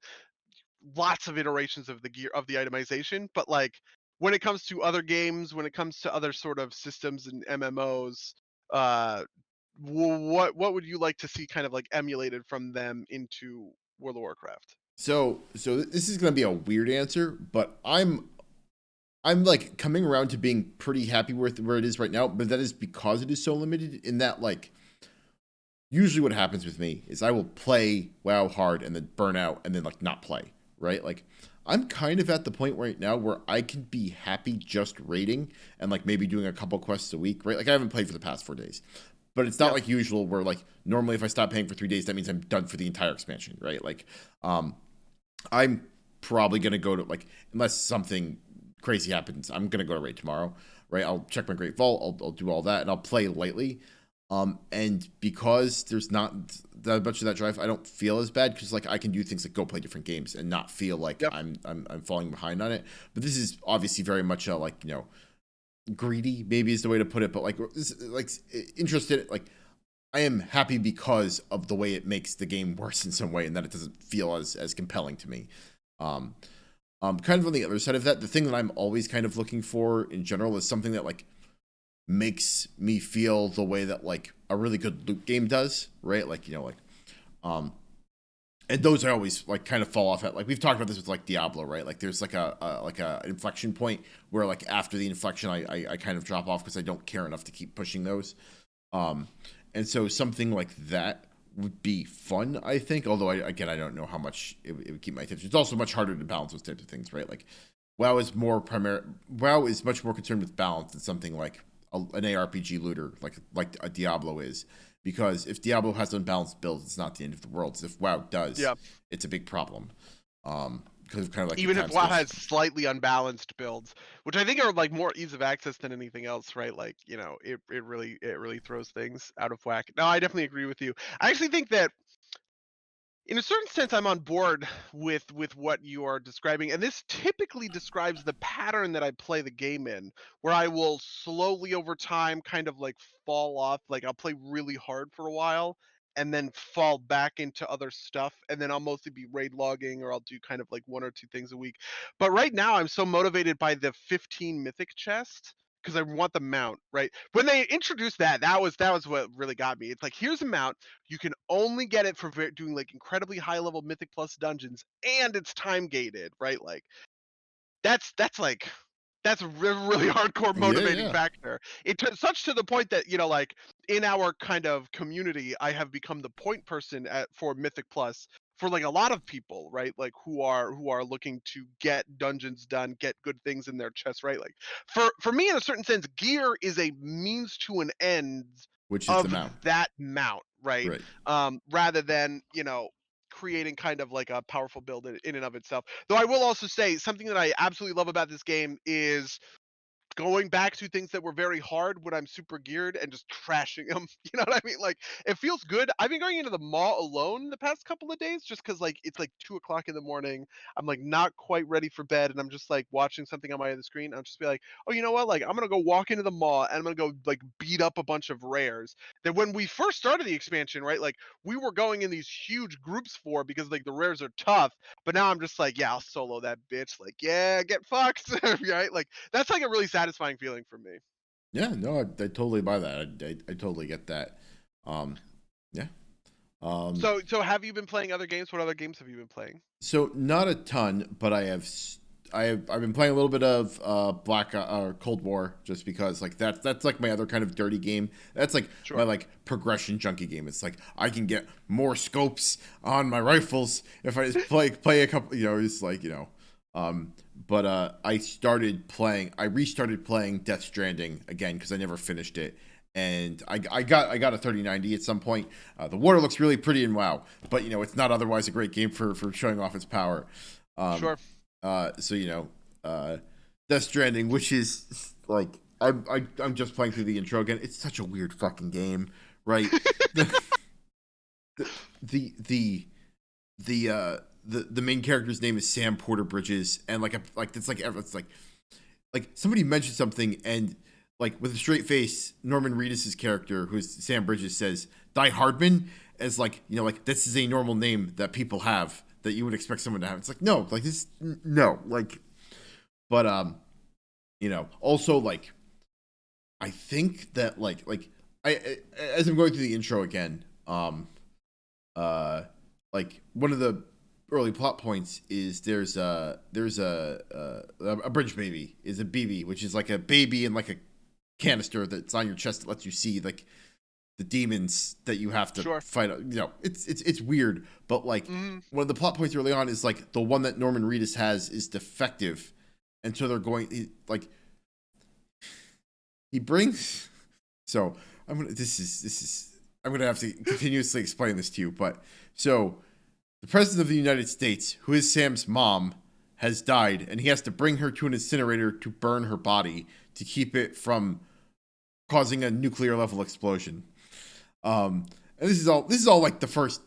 lots of iterations of the gear of the itemization. But like when it comes to other games, when it comes to other sort of systems and MMOs, uh, what would you like to see kind of like emulated from them into World of Warcraft? So this is gonna be a weird answer, but I'm like coming around to being pretty happy with where it is right now. But that is because it is so limited. In that, like, usually what happens with me is I will play WoW hard and then burn out and then like not play, right? Like I'm kind of at the point right now where I can be happy just raiding and like maybe doing a couple quests a week, right? Like I haven't played for the past 4 days. But it's not Yep. like usual where like normally if I stop paying for 3 days, that means I'm done for the entire expansion, right? Like um I'm probably gonna go to like unless something crazy happens, I'm gonna go to raid tomorrow, right? I'll check my Great Vault, I'll do all that, and I'll play lightly. And because there's not that much of that drive, I don't feel as bad because like I can do things like go play different games and not feel like Yep. I'm falling behind on it. But this is obviously very much a like greedy maybe is the way to put it, but like interested like I am happy because of the way it makes the game worse in some way, and that it doesn't feel as compelling to me. Um, kind of on the other side of that, the thing that I'm always kind of looking for in general is something that like makes me feel the way that like a really good loot game does, right? Like, um and those I always like kind of fall off at. Like we've talked about this with like Diablo, right? Like there's like a inflection point where like after the inflection I kind of drop off because I don't care enough to keep pushing those. Um and so something like that would be fun, I think. Although I don't know how much it would keep my attention. It's also much harder to balance those types of things, right? Like WoW is much more concerned with balance than something like an ARPG looter like a Diablo is. Because if Diablo has unbalanced builds, it's not the end of the world. If WoW does, Yeah. it's a big problem. Because of kind of like Even the if time WoW scales. has slightly unbalanced builds, which I think are like more ease of access than anything else, right? Like, it really throws things out of whack. No, I definitely agree with you. I actually think that in a certain sense I'm on board with what you are describing, and this typically describes the pattern that I play the game in, where I will slowly over time kind of like fall off. Like I'll play really hard for a while and then fall back into other stuff, and then I'll mostly be raid logging, or I'll do kind of like one or two things a week. But right now I'm so motivated by the 15 mythic chest because I want the mount, right? When they introduced that, that was what really got me. It's like, here's a mount, you can only get it for doing like incredibly high level mythic plus dungeons, and it's time gated, right? Like that's that's a really hardcore Yeah, motivating yeah. factor. Such to the point that, like in our kind of community, I have become the point person for mythic plus for like a lot of people, right? Like who are looking to get dungeons done, get good things in their chests, right? Like for me, in a certain sense, gear is a means to an end Which is the of mount. that mount, right? Right. Rather than, creating kind of like a powerful build in and of itself. Though I will also say something that I absolutely love about this game is going back to things that were very hard when I'm super geared and just trashing them. You know what I mean? Like, it feels good. I've been going into the mall alone the past couple of days just because, like, it's like 2 o'clock in the morning. I'm like not quite ready for bed, and I'm just like watching something on my other screen. I'll just be like, oh, you know what? Like, I'm gonna go walk into the mall and I'm gonna go like beat up a bunch of rares that when we first started the expansion, right? Like, we were going in these huge groups for because like the rares are tough. But now I'm just like, yeah, I'll solo that bitch. Like, yeah, get fucked, right? Like, that's like a really satisfying feeling for me. Yeah, no, I totally buy that. I totally get that. Um, yeah. Um, So have you been playing other games? What other games have you been playing? so not a ton, but I've been playing a little bit of Cold War just because like that's like my other kind of dirty game. That's like my Sure. like progression junkie game. It's like I can get more scopes on my rifles if I just play a couple. It's like Um, but I restarted playing Death Stranding again because I never finished it. And I got a 3090 at some point. The water looks really pretty in WoW, but it's not otherwise a great game for showing off its power. Um, Sure. so Death Stranding, which is like I'm just playing through the intro again. It's such a weird fucking game, right? the the the main character's name is Sam Porter Bridges, and it's like somebody mentioned something, and like with a straight face, Norman Reedus's character, who's Sam Bridges, says Die Hardman, as like like this is a normal name that people have that you would expect someone to have. It's like no, like this, no, like, but also like I think that as I'm going through the intro again, uh, like one of the early plot points is there's a bridge baby is a BB, which is like a baby in like a canister that's on your chest that lets you see like the demons that you have to Sure. fight. It's weird, but like Mhm. one of the plot points early on is like the one that Norman Reedus has is defective, and so they're going he brings. So I'm gonna have to continuously explain this to you, but so the president of the United States, who is Sam's mom, has died, and he has to bring her to an incinerator to burn her body to keep it from causing a nuclear level explosion. And this is all like the first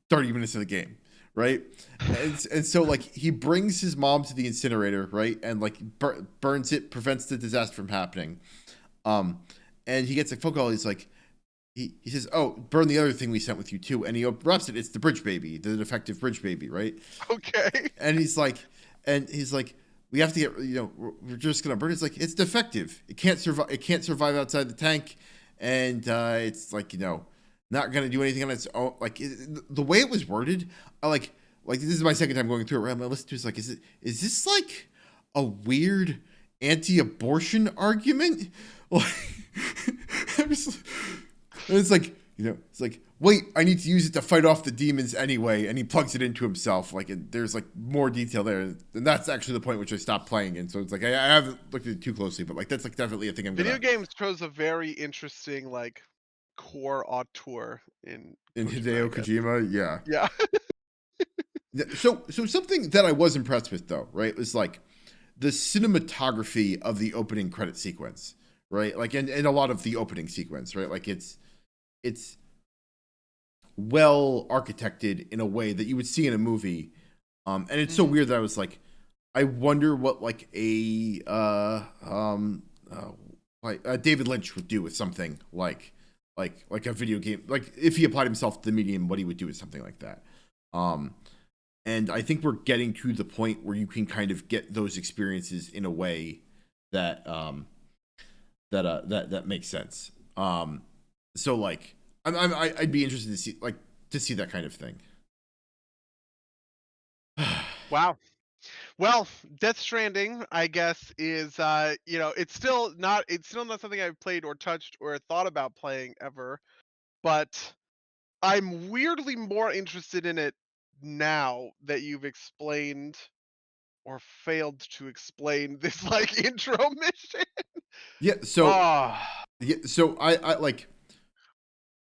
30 minutes of the game, right? And so like he brings his mom to the incinerator, right, and like burns it, prevents the disaster from happening. Um, and he gets a phone call. He's like, he says, "Oh, burn the other thing we sent with you too." And he wraps it. It's the bridge baby, the defective bridge baby, right? Okay. And he's like, we have to get, we're just gonna burn it. It's like it's defective. It can't survive. It can't survive outside the tank, and it's like not gonna do anything on its own. Like the way it was worded, I like this is my second time going through it. Right? I listened to it's like, is this like a weird anti-abortion argument? Like, I'm just, and it's like it's like, wait, I need to use it to fight off the demons anyway, and he plugs it into himself. Like there's like more detail there, and that's actually the point which I stopped playing. And so it's like I haven't looked at it too closely, but like that's like definitely a thing I'm Video gonna games chose a very interesting like core auteur in in Kojima, I Hideo guess. Kojima. Yeah. Yeah. So something that I was impressed with though, right, was like the cinematography of the opening credit sequence, right? Like and a lot of the opening sequence, right? Like it's well architected in a way that you would see in a movie. And it's so Mhm. weird that I was like, I wonder what like David Lynch would do with something like a video game, like if he applied himself to the medium, what he would do with something like that. Um, and I think we're getting to the point where you can kind of get those experiences in a way that that makes sense. So like I'd be interested to see that kind of thing. Wow. Well, Death Stranding, I guess, is it's still not something I've played or touched or thought about playing ever, but I'm weirdly more interested in it now that you've explained or failed to explain this like intro mission. Yeah, so Oh, yeah, so I like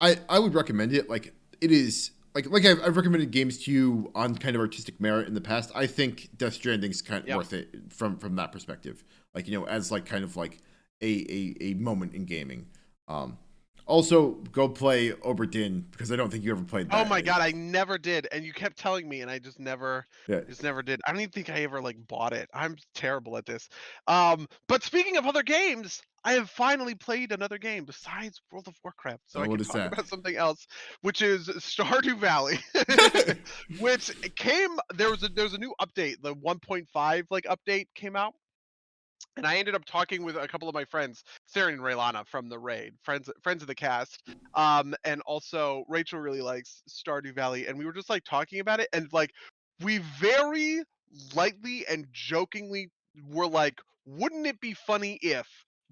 I would recommend it. Like it is like I've recommended games to you on kind of artistic merit in the past. I think Death Stranding's kind of yeah. worth it from that perspective. Like as like kind of like a moment in gaming. Um, Also go play Oberdin because I don't think you ever played Oh that. my god, I never did, and you kept telling me, and I Yeah. just never did. I don't even think I ever like bought it. I'm terrible at this. But speaking of other games, I have finally played another game besides World of Warcraft, so I What can is talk that? about something else, which is Stardew Valley, which came. There was a new update, the 1.5 like update came out, and I ended up talking with a couple of my friends, Sarah and Raylana from the raid, friends of the cast. And also Rachel really likes Stardew Valley, and we were just like talking about it, and like we very lightly and jokingly were like, wouldn't it be funny if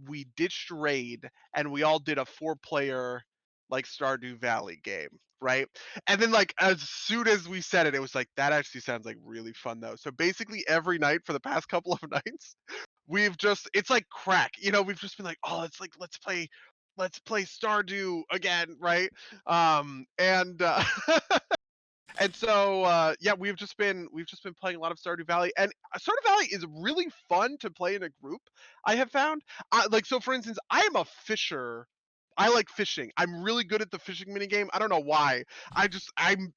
we ditched raid and we all did a 4-player like Stardew Valley game, right? And then like as soon as we said it, it was like that actually sounds like really fun though. So basically every night for the past couple of nights we've just it's like crack, we've just been like, oh, it's like let's play Stardew again, right? And and so yeah, we've just been playing a lot of Stardew Valley, and Stardew Valley is really fun to play in a group. I have found, like, so for instance, I am a fisher. I like fishing. I'm really good at the fishing mini game. I don't know why. I'm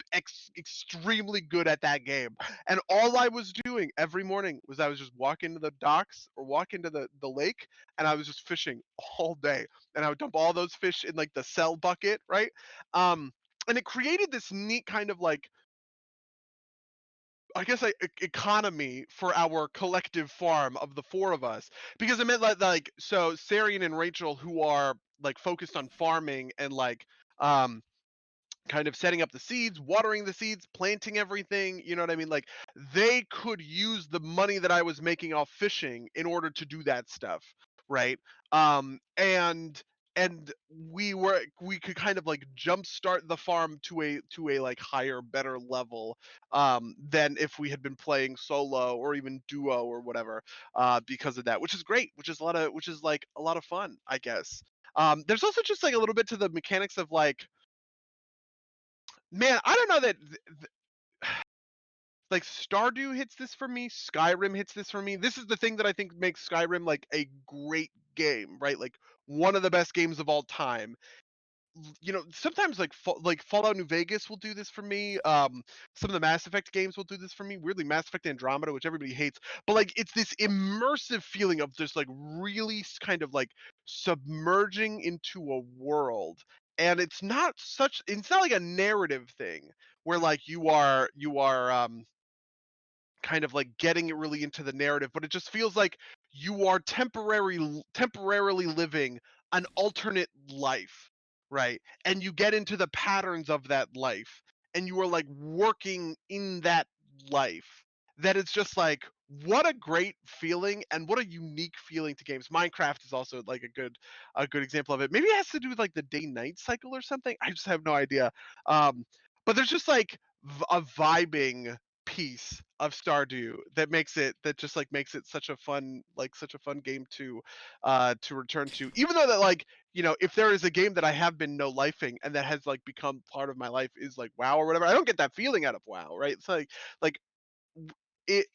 extremely good at that game. And all I was doing every morning was I was just walk into the docks or walk into the lake, and I was just fishing all day. And I would dump all those fish in like the cell bucket, right? Um, and it created this neat kind of like, I guess, like economy for our collective farm of the four of us, because it meant like so Sarian and Rachel, who are like focused on farming and like um kind of setting up the seeds, watering the seeds, planting everything, you know what I mean? Like they could use the money that I was making off fishing in order to do that stuff, right? And we could kind of like jumpstart the farm to a like higher, better level than if we had been playing solo or even duo or whatever, because of that, which is great, which is like a lot of fun, I guess. There's also just like a little bit to the mechanics of like, man, I don't know that like Stardew hits this for me, Skyrim hits this for me. This is the thing that I think makes Skyrim like a great game, right? Like one of the best games of all time. Sometimes like Fallout New Vegas will do this for me. Some of the Mass Effect games will do this for me. Weirdly, Mass Effect Andromeda, which everybody hates, but like it's this immersive feeling of just like really kind of like submerging into a world. And it's not like a narrative thing where like you are kind of like getting it really into the narrative, but it just feels like you are temporarily living an alternate life, right? And you get into the patterns of that life, and you are like working in that life. That it's just like, what a great feeling and what a unique feeling to games. Minecraft is also like a good example of it. Maybe it has to do with like the day night cycle or something. I just have no idea. Um, but there's just like a vibing piece of Stardew that just like makes it such a fun game to return to. Even though that like, if there is a game that I have been no lifing and that has like become part of my life is like WoW or whatever. I don't get that feeling out of WoW, right? It's like it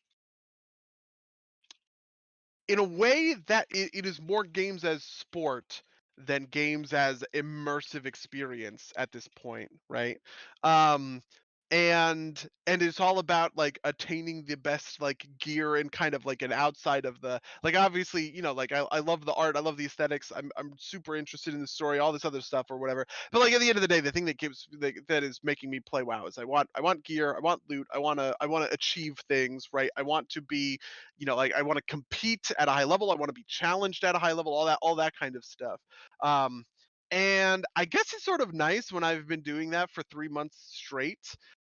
in a way that it is more games as sport than games as immersive experience at this point, right? um and it's all about like attaining the best like gear and kind of like an outside of the like, obviously, like I love the art, I love the aesthetics, I'm super interested in the story, all this other stuff or whatever. But like at the end of the day, the thing that is making me play WoW is I want gear, I want loot, I want to achieve things, right? I want to be, like I want to compete at a high level, I want to be challenged at a high level, all that kind of stuff. um and I guess it's sort of nice when I've been doing that for 3 months straight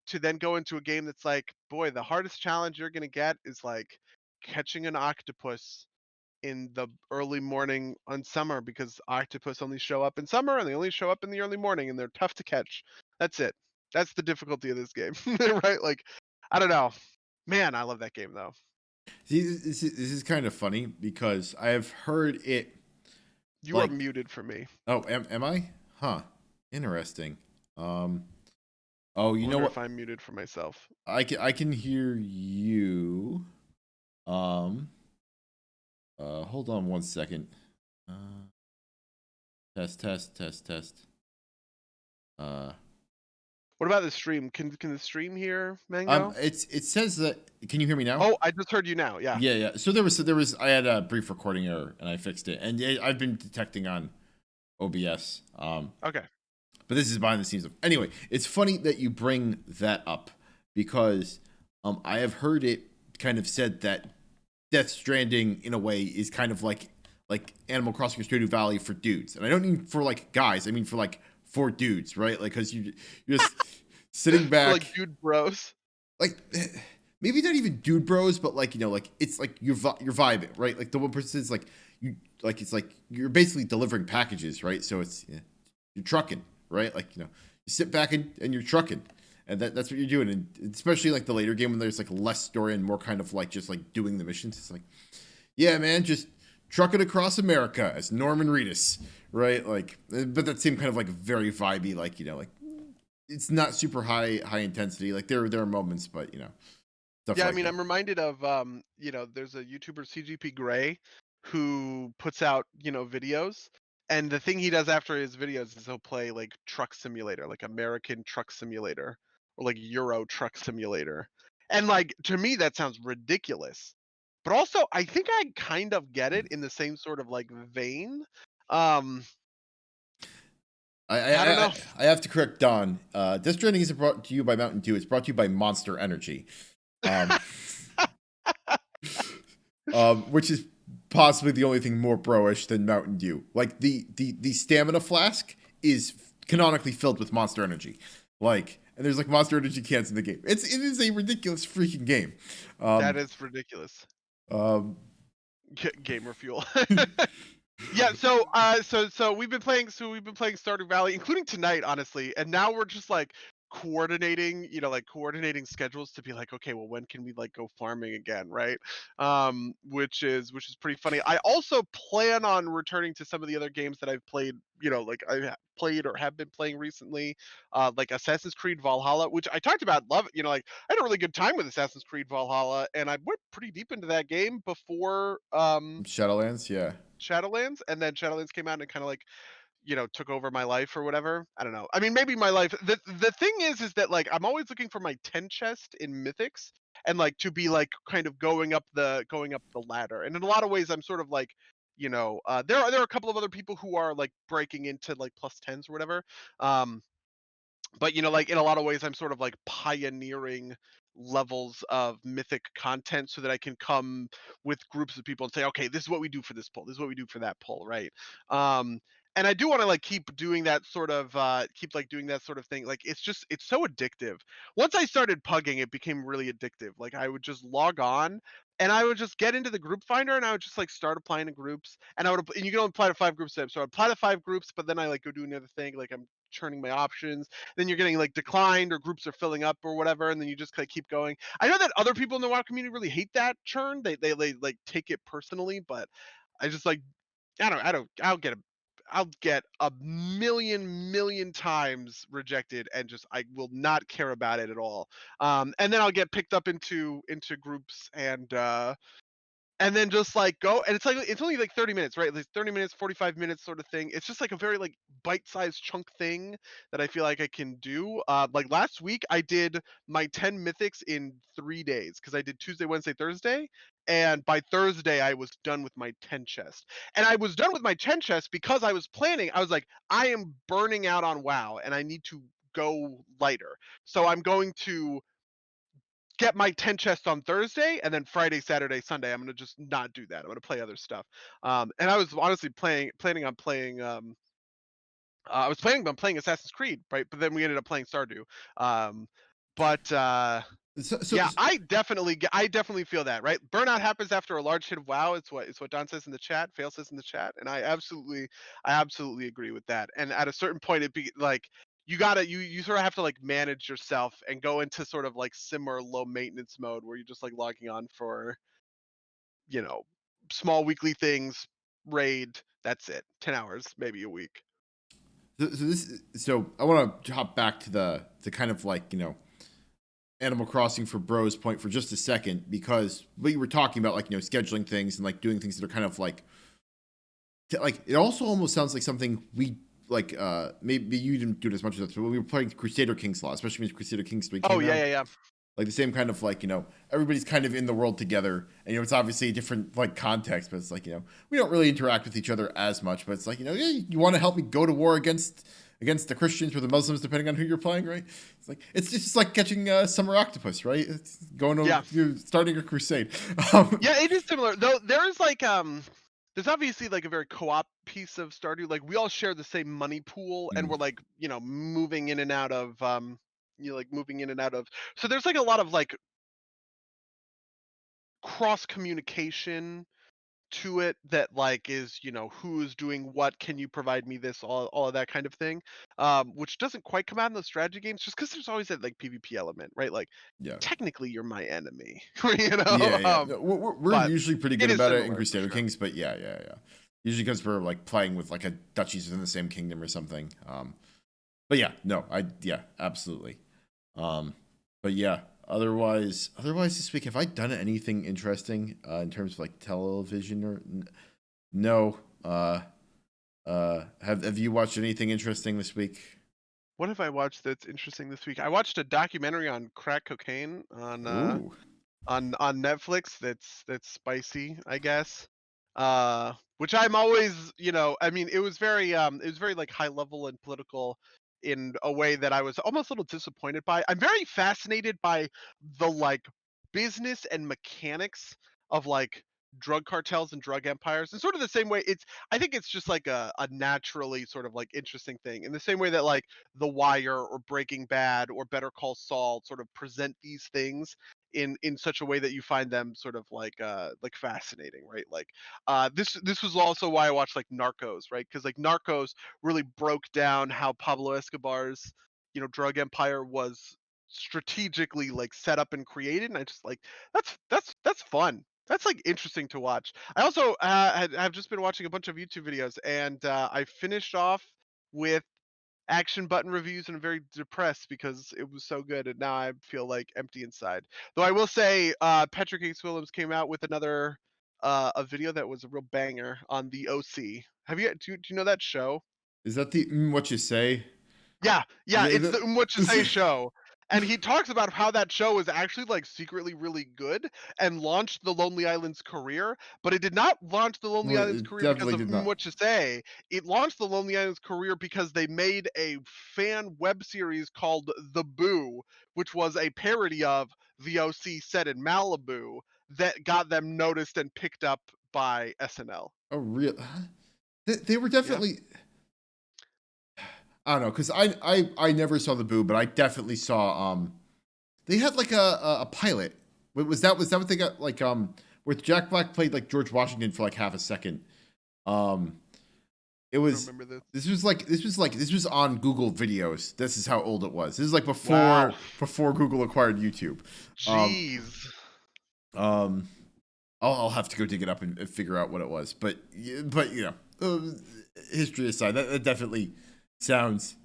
to then go into a game that's like, boy, the hardest challenge you're going to get is like catching an octopus in the early morning on summer, because octopus only show up in summer and they only show up in the early morning and they're tough to catch. That's it. That's the difficulty of this game, right? Like, I don't know. Man, I love that game though. See, this is kind of funny because I have heard it You are like, muted for me. oh, am I? Huh. Interesting. Um, oh, I you know wonder what? if I'm muted for myself. I can hear you. Um, hold on one second. Uh, test. Uh, What about the stream? Can the stream hear Mango? it says that. Can you hear me now? Oh, I just heard you now. Yeah. Yeah. So there was I had a brief recording error and I fixed it, and I've been detecting on OBS. Okay. But this is behind the scenes. Anyway, it's funny that you bring that up because I have heard it kind of said that Death Stranding in a way is kind of like Animal Crossing or Stardew Valley for dudes, and I don't mean for like guys. I mean for dudes, right? Like because you're just sitting For like back, dude bros. like maybe not even dude bros, but like like it's like you're vibing, right? Like the one person is like you like it's like you're basically delivering packages, right? So it's you're trucking, right? Like you sit back and you're trucking, and that's what you're doing. And especially like the later game when there's like less story and more kind of like just like doing the missions. It's like, yeah, man, just trucking across America as Norman Reedus, right? Like, but that seemed kind of like very vibey, like like it's not super high intensity. Like there are moments, but stuff Yeah, I like mean, that. I'm reminded of there's a YouTuber CGP Grey who puts out, videos. And the thing he does after his videos is he'll play like Truck Simulator, like American Truck Simulator or like Euro Truck Simulator. And like to me that sounds ridiculous. But also I think I kind of get it in the same sort of like vein. Um I, I don't I, I know. I have to correct Don. Death Stranding isn't brought to you by Mountain Dew. It's brought to you by Monster Energy, um, which is possibly the only thing more bro-ish than Mountain Dew. Like the stamina flask is canonically filled with Monster Energy, like, and there's like Monster Energy cans in the game. It is a ridiculous freaking game. That Um, is ridiculous. um, Gamer fuel. Yeah, so we've been playing Stardew Valley, including tonight, honestly, and now we're just like coordinating schedules to be like, okay, well, when can we like go farming again, right? Which is pretty funny. I also plan on returning to some of the other games that I've played, like played or have been playing recently, like Assassin's Creed Valhalla, which I talked about. Love it, like I had a really good time with Assassin's Creed Valhalla, and I went pretty deep into that game before Shadowlands, yeah. Shadowlands, and then Shadowlands came out and kind of like, took over my life or whatever. I don't know. I mean, maybe my life. The thing is that like I'm always looking for my 10 chest in Mythics, and like to be like kind of going up the ladder. And in a lot of ways, I'm sort of like, there are a couple of other people who are like breaking into like plus tens or whatever. Um, but like in a lot of ways, I'm sort of like pioneering levels of mythic content so that I can come with groups of people and say, okay, this is what we do for this pull, this is what we do for that pull, right? Um, and I do want to like keep doing that sort of keep like doing that sort of thing. Like it's so addictive. Once I started pugging, it became really addictive. Like I would just log on and I would just get into the group finder and I would just like start applying to groups and and you can only apply to 5 groups at a time. So I apply to 5 groups, but then I like go do another thing, like I'm churning my options, then you're getting like declined or groups are filling up or whatever, and then you just kind of keep going. I know that other people in the WoW community really hate that churn. They like take it personally, but I just like I'll get a million times rejected and just I will not care about it at all. And then I'll get picked up into groups and then just like go and it's only like 30 minutes, right? Like 30 minutes, 45 minutes sort of thing. It's just like a very like bite-sized chunk thing that I feel like I can do. Like last week I did my 10 mythics in 3 days because I did Tuesday, Wednesday, Thursday, and by Thursday I was done with my 10 chest. And I was done with my 10 chest because I was planning. I was like, I am burning out on WoW and I need to go lighter. So I'm going to get my 10 chests on Thursday, and then Friday, Saturday, Sunday, I'm gonna just not do that. I'm gonna play other stuff. And I was honestly planning on playing. I was planning on playing Assassin's Creed, right? But then we ended up playing Stardew. Um, but So, so, yeah, I definitely feel that, right? Burnout happens after a large hit of WoW. It's what Don says in the chat, Fail says in the chat, and I absolutely agree with that. And at a certain point, it be like you sort of have to like manage yourself and go into sort of like simmer low maintenance mode where you're just like logging on for you know small weekly things, raid. That's it, 10 hours maybe a week. so I want to hop back to the kind of like Animal Crossing for Bros point for just a second, because we were talking about like scheduling things and like doing things that are kind of like it also almost sounds like something we like. Maybe you didn't do it as much as us, but when we were playing Crusader Kings Law, especially when Crusader Kings 3 Oh came yeah, out. yeah, yeah. Like the same kind of like everybody's kind of in the world together, and it's obviously a different like context, but it's like we don't really interact with each other as much, but it's like yeah, you want to help me go to war against the Christians or the Muslims, depending on who you're playing, right? It's like it's just like catching summer octopus, right? It's going to Yeah. starting a crusade. Yeah, it is similar. Though there's like there's obviously like a very co-op piece of Stardew. Like we all share the same money pool and Mm, we're like, moving in and out of like moving in and out of so there's like a lot of like cross communication to it that like is who's doing what, can you provide me this, all of that kind of thing, which doesn't quite come out in those strategy games just because there's always that like PvP element, right? Like yeah. technically you're my enemy. Yeah, yeah. No, we're But usually pretty it good is about it in similar for Crusader sure. Kings, but yeah, yeah, yeah. Usually because we're like playing with like a duchies within the same kingdom or something. But yeah, no, yeah, absolutely. Um, but yeah, otherwise this week, have I done anything interesting in terms of like television or no? Have you watched anything interesting this week? What have I watched that's interesting this week? I watched a documentary on crack cocaine Ooh, on Netflix that's spicy, I guess. Which I'm always, I mean, it was very like high level and political in a way that I was almost a little disappointed by. I'm very fascinated by the like business and mechanics of like drug cartels and drug empires. And sort of the same way I think it's just like a naturally sort of like interesting thing. In the same way that like The Wire or Breaking Bad or Better Call Saul sort of present these things in such a way that you find them sort of like fascinating, right? Like this was also why I watched like Narcos, right? Because like Narcos really broke down how Pablo Escobar's drug empire was strategically like set up and created, and I just like that's fun. That's like interesting to watch. I also have just been watching a bunch of YouTube videos, and I finished off with action button reviews, and I'm very depressed because it was so good, and now I feel like empty inside. Though I will say, Patrick H. Willems came out with another a video that was a real banger on the OC. Do you know that show? is that the what you say? Yeah, yeah, Yeah, it's the What You Say show. and he talks about how that show is actually like secretly really good and launched the Lonely Island's career, but it did not launch the Lonely Well, Island's it career because definitely of did not. what you say. It launched the Lonely Island's career because they made a fan web series called The Boo, which was a parody of the OC set in Malibu that got them noticed and picked up by SNL. Oh, real? They were Yeah. definitely. I don't know, because I never saw the Boo, but I definitely saw. They had like a pilot. Was that what they got like where Jack Black played like George Washington for like half a second. Um, it I don't was remember this. this was on Google Videos. This is how old it was. This is like Wow. before Google acquired YouTube. Um, Jeez. um, I'll have to go dig it up and figure out what it was. But history aside, that definitely sounds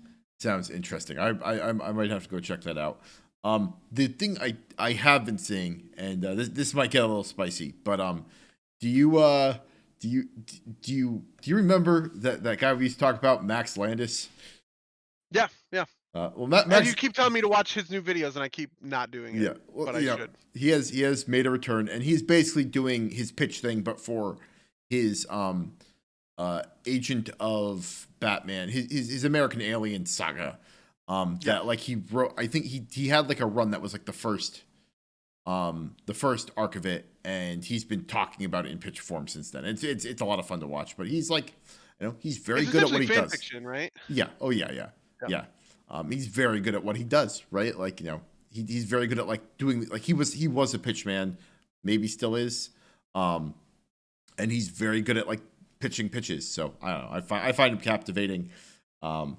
interesting. I might have to go check that out. The thing I have been seeing, and this might get a little spicy, but do you do you remember that guy we used to talk about, Max Landis? Yeah, yeah. Well, And you Max, keep telling me to watch his new videos, and I keep not doing it, yeah, well, but I should. he has made a return, and he's basically doing his pitch thing, but for his Agent of Batman, his American Alien saga. Yeah. That like he wrote. I think he had like a run that was like the first arc of it, and he's been talking about it in pitch form since then. It's a lot of fun to watch, but he's like, he's very It's good at essentially what he fan does. fiction, right? Yeah. Oh yeah, yeah, Yeah. yeah. He's very good at what he does, right? Like, he's very good at like doing like he was a pitch man, maybe still is. Um, and he's very good at like pitching pitches. So I don't know. I find him captivating, um,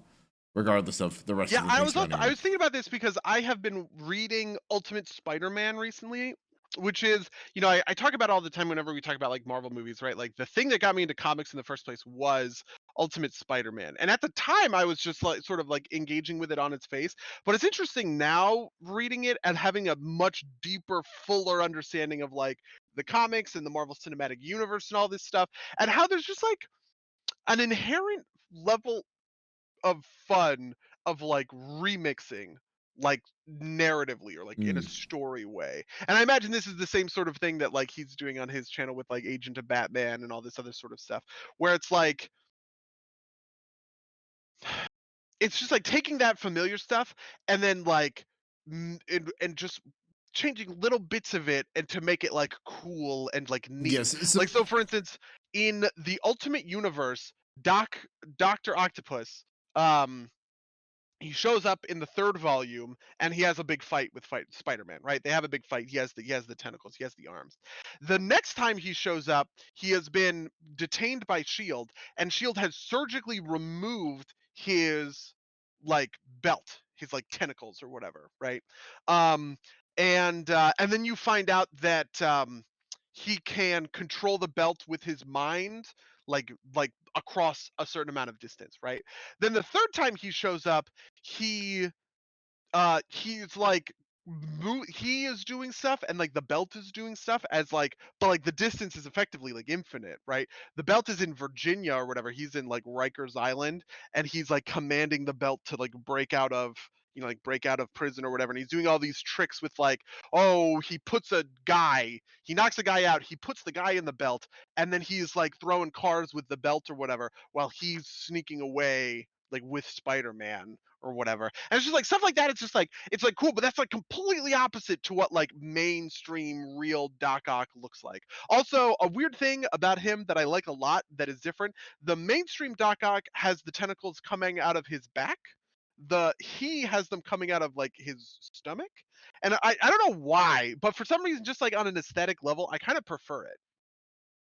regardless of the rest Yeah, of the things surrounding I him. was thinking about this because I have been reading Ultimate Spider-Man recently, which is, I talk about it all the time whenever we talk about like Marvel movies, right? Like the thing that got me into comics in the first place was Ultimate Spider-Man. And at the time I was just like sort of like engaging with it on its face, but it's interesting now reading it and having a much deeper, fuller understanding of like the comics and the Marvel Cinematic Universe and all this stuff, and how there's just like an inherent level of fun of like remixing, like narratively or like in a Mm. story way. And I imagine this is the same sort of thing that like he's doing on his channel with like Agent of Batman and all this other sort of stuff, where it's like it's just like taking that familiar stuff and then like and just changing little bits of it and to make it like cool and like neat. Yes. Like so for instance, in the Ultimate Universe, Doc Dr. Octopus, um he shows up in the third volume and he has a big fight with Spider-Man, right? They have a big fight. He has the tentacles, he has the arms. The next time he shows up, he has been detained by Shield, and Shield has surgically removed his like belt, his like tentacles or whatever, right? Um and then you find out that he can control the belt with his mind, like across a certain amount of distance, right? Then the third time he shows up, he he's like he is doing stuff and like the belt is doing stuff as like, but like the distance is effectively like infinite, right? The belt is in Virginia or whatever, he's in like Rikers Island, and he's like commanding the belt to like break out of, like break out of prison or whatever, and he's doing all these tricks with like, oh, he knocks a guy out, he puts the guy in the belt, and then he's like throwing cars with the belt or whatever while he's sneaking away like with Spider-Man or whatever. And it's just like stuff like that. It's like cool, but that's like completely opposite to what like mainstream real Doc Ock looks like. Also, a weird thing about him that I like a lot that is different. The mainstream Doc Ock has the tentacles coming out of his back. He has them coming out of like his stomach. And I don't know why, but for some reason, just like on an aesthetic level, I kind of prefer it.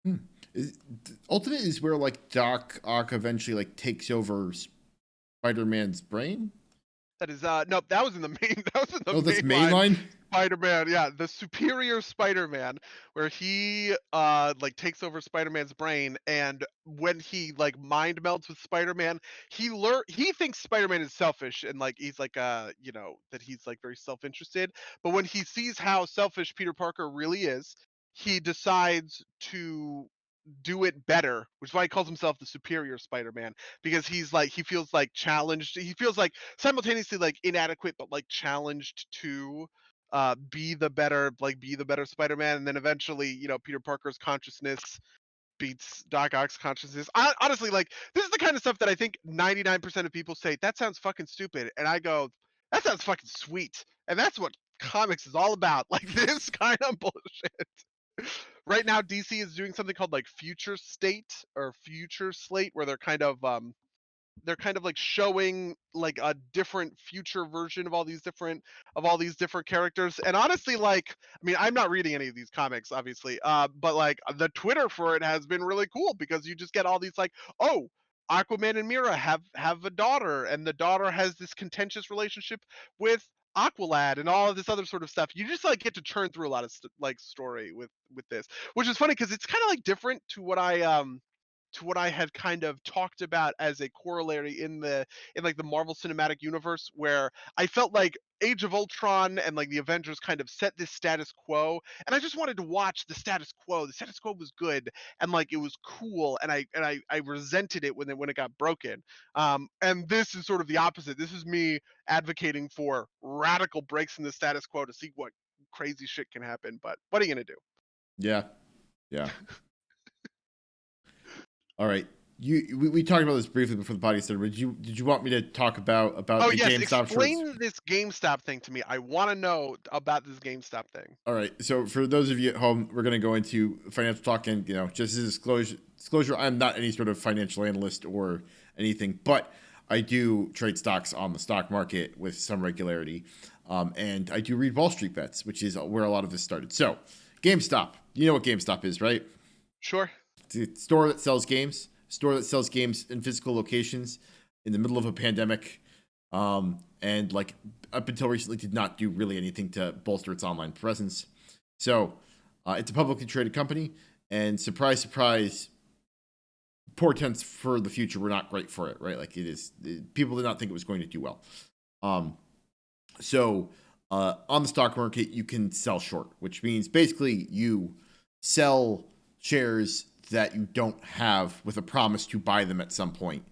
Hmm. Ultimate is where like Doc Ock eventually like takes over Spider-Man's brain. That is nope, that was in the main that was in Oh, the that's main line. mainline. Spider-Man, yeah, the superior Spider-Man, where he like takes over Spider-Man's brain, and when he like mind melds with Spider-Man, he thinks Spider-Man is selfish and like he's like that he's like very self-interested. But when he sees how selfish Peter Parker really is, he decides to do it better, which is why he calls himself the superior Spider-Man, because he's like he feels like challenged. He feels like simultaneously like inadequate, but like challenged to be the better Spider-Man. And then eventually, Peter Parker's consciousness beats Doc Ock's consciousness. Honestly, like this is the kind of stuff that I think 99% of people say that sounds fucking stupid, and I go, that sounds fucking sweet, and that's what comics is all about. Like this kind of bullshit. Right now, DC is doing something called like Future State or Future Slate, where they're kind of like showing like a different future version of all these different characters. And honestly, like, I mean, I'm not reading any of these comics obviously, but like the Twitter for it has been really cool, because you just get all these like, oh, Aquaman and Mira have a daughter, and the daughter has this contentious relationship with Aqualad and all of this other sort of stuff. You just like get to churn through a lot of like story with this, which is funny because it's kind of like different to what I had kind of talked about as a corollary in like the Marvel Cinematic Universe, where I felt like Age of Ultron and like the Avengers kind of set this status quo, and I just wanted to watch the status quo. The status quo was good, and like it was cool, and I resented it when it got broken. And this is sort of the opposite. This is me advocating for radical breaks in the status quo to see what crazy shit can happen. But what are you gonna do? Yeah. Yeah. All right. We talked about this briefly before the podcast started. But did you want me to talk about Oh the yes, GameStop shorts? explain this GameStop thing to me. I want to know about this GameStop thing. All right. So for those of you at home, we're going to go into financial talk, and just as disclosure, I'm not any sort of financial analyst or anything, but I do trade stocks on the stock market with some regularity, and I do read Wall Street Bets, which is where a lot of this started. So GameStop, you know what GameStop is, right? Sure. It's a store that sells games, in physical locations in the middle of a pandemic, and like up until recently did not do really anything to bolster its online presence. So it's a publicly traded company, and surprise, surprise, portents for the future were not great for it, right? Like people did not think it was going to do well. So on the stock market, you can sell short, which means basically you sell shares that you don't have with a promise to buy them at some point.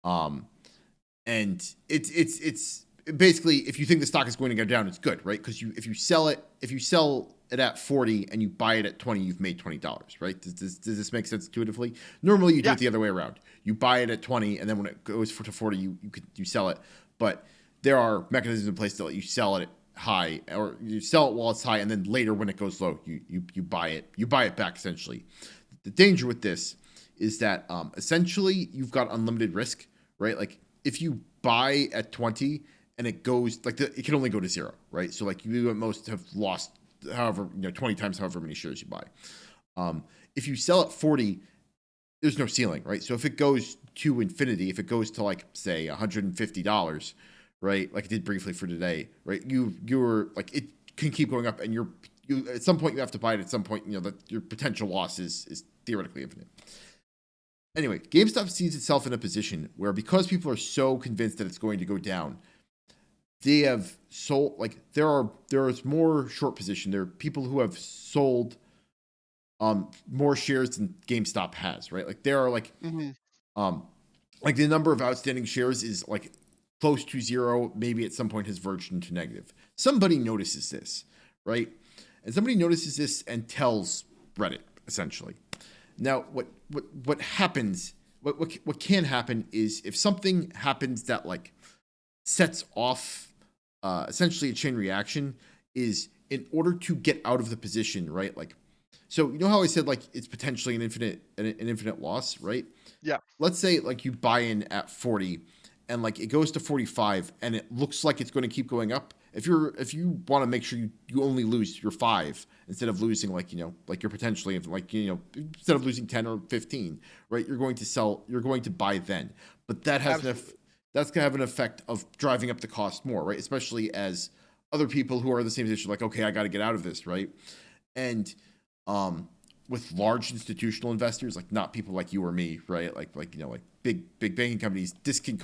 And it's basically, if you think the stock is going to go down, it's good, right? Because if you sell it at 40 and you buy it at 20, you've made $20, right? Does this make sense intuitively? Normally you do Yeah. it the other way around. You buy it at 20, and then when it goes to 40, you sell it. But there are mechanisms in place to let you sell it high, or you sell it while it's high, and then later when it goes low, you buy it back essentially. The danger with this is that essentially you've got unlimited risk, right? Like if you buy at 20 and it goes like it can only go to zero, right? So like you at most have lost 20 times however many shares you buy. If you sell at 40, there's no ceiling, right? So if it goes to infinity, if it goes to like say $150, right? Like it did briefly for today, right? You're like it can keep going up, and you at some point you have to buy it. At some point, that your potential loss is theoretically infinite. Anyway, GameStop sees itself in a position where, because people are so convinced that it's going to go down, they have sold. Like there is more short position. There are people who have sold more shares than GameStop has, right? Like there are like like the number of outstanding shares is like close to zero, maybe at some point has verged into negative. Somebody notices this, right? And somebody notices this and tells Reddit, essentially. Now, what happens, what can happen is if something happens that like sets off essentially a chain reaction, is in order to get out of the position, right? Like, so you know how I said like it's potentially an infinite loss, right? Yeah. Let's say like you buy in at 40 and like it goes to 45 and it looks like it's going to keep going up. If you want to make sure you only lose your 5 instead of losing like you're potentially like instead of losing 10 or 15, right? You're going to buy then. But that has that's going to have an effect of driving up the cost more, right? Especially as other people who are in the same position, like, okay, I got to get out of this, right? And with large institutional investors, like not people like you or me, right? Like big banking companies, this can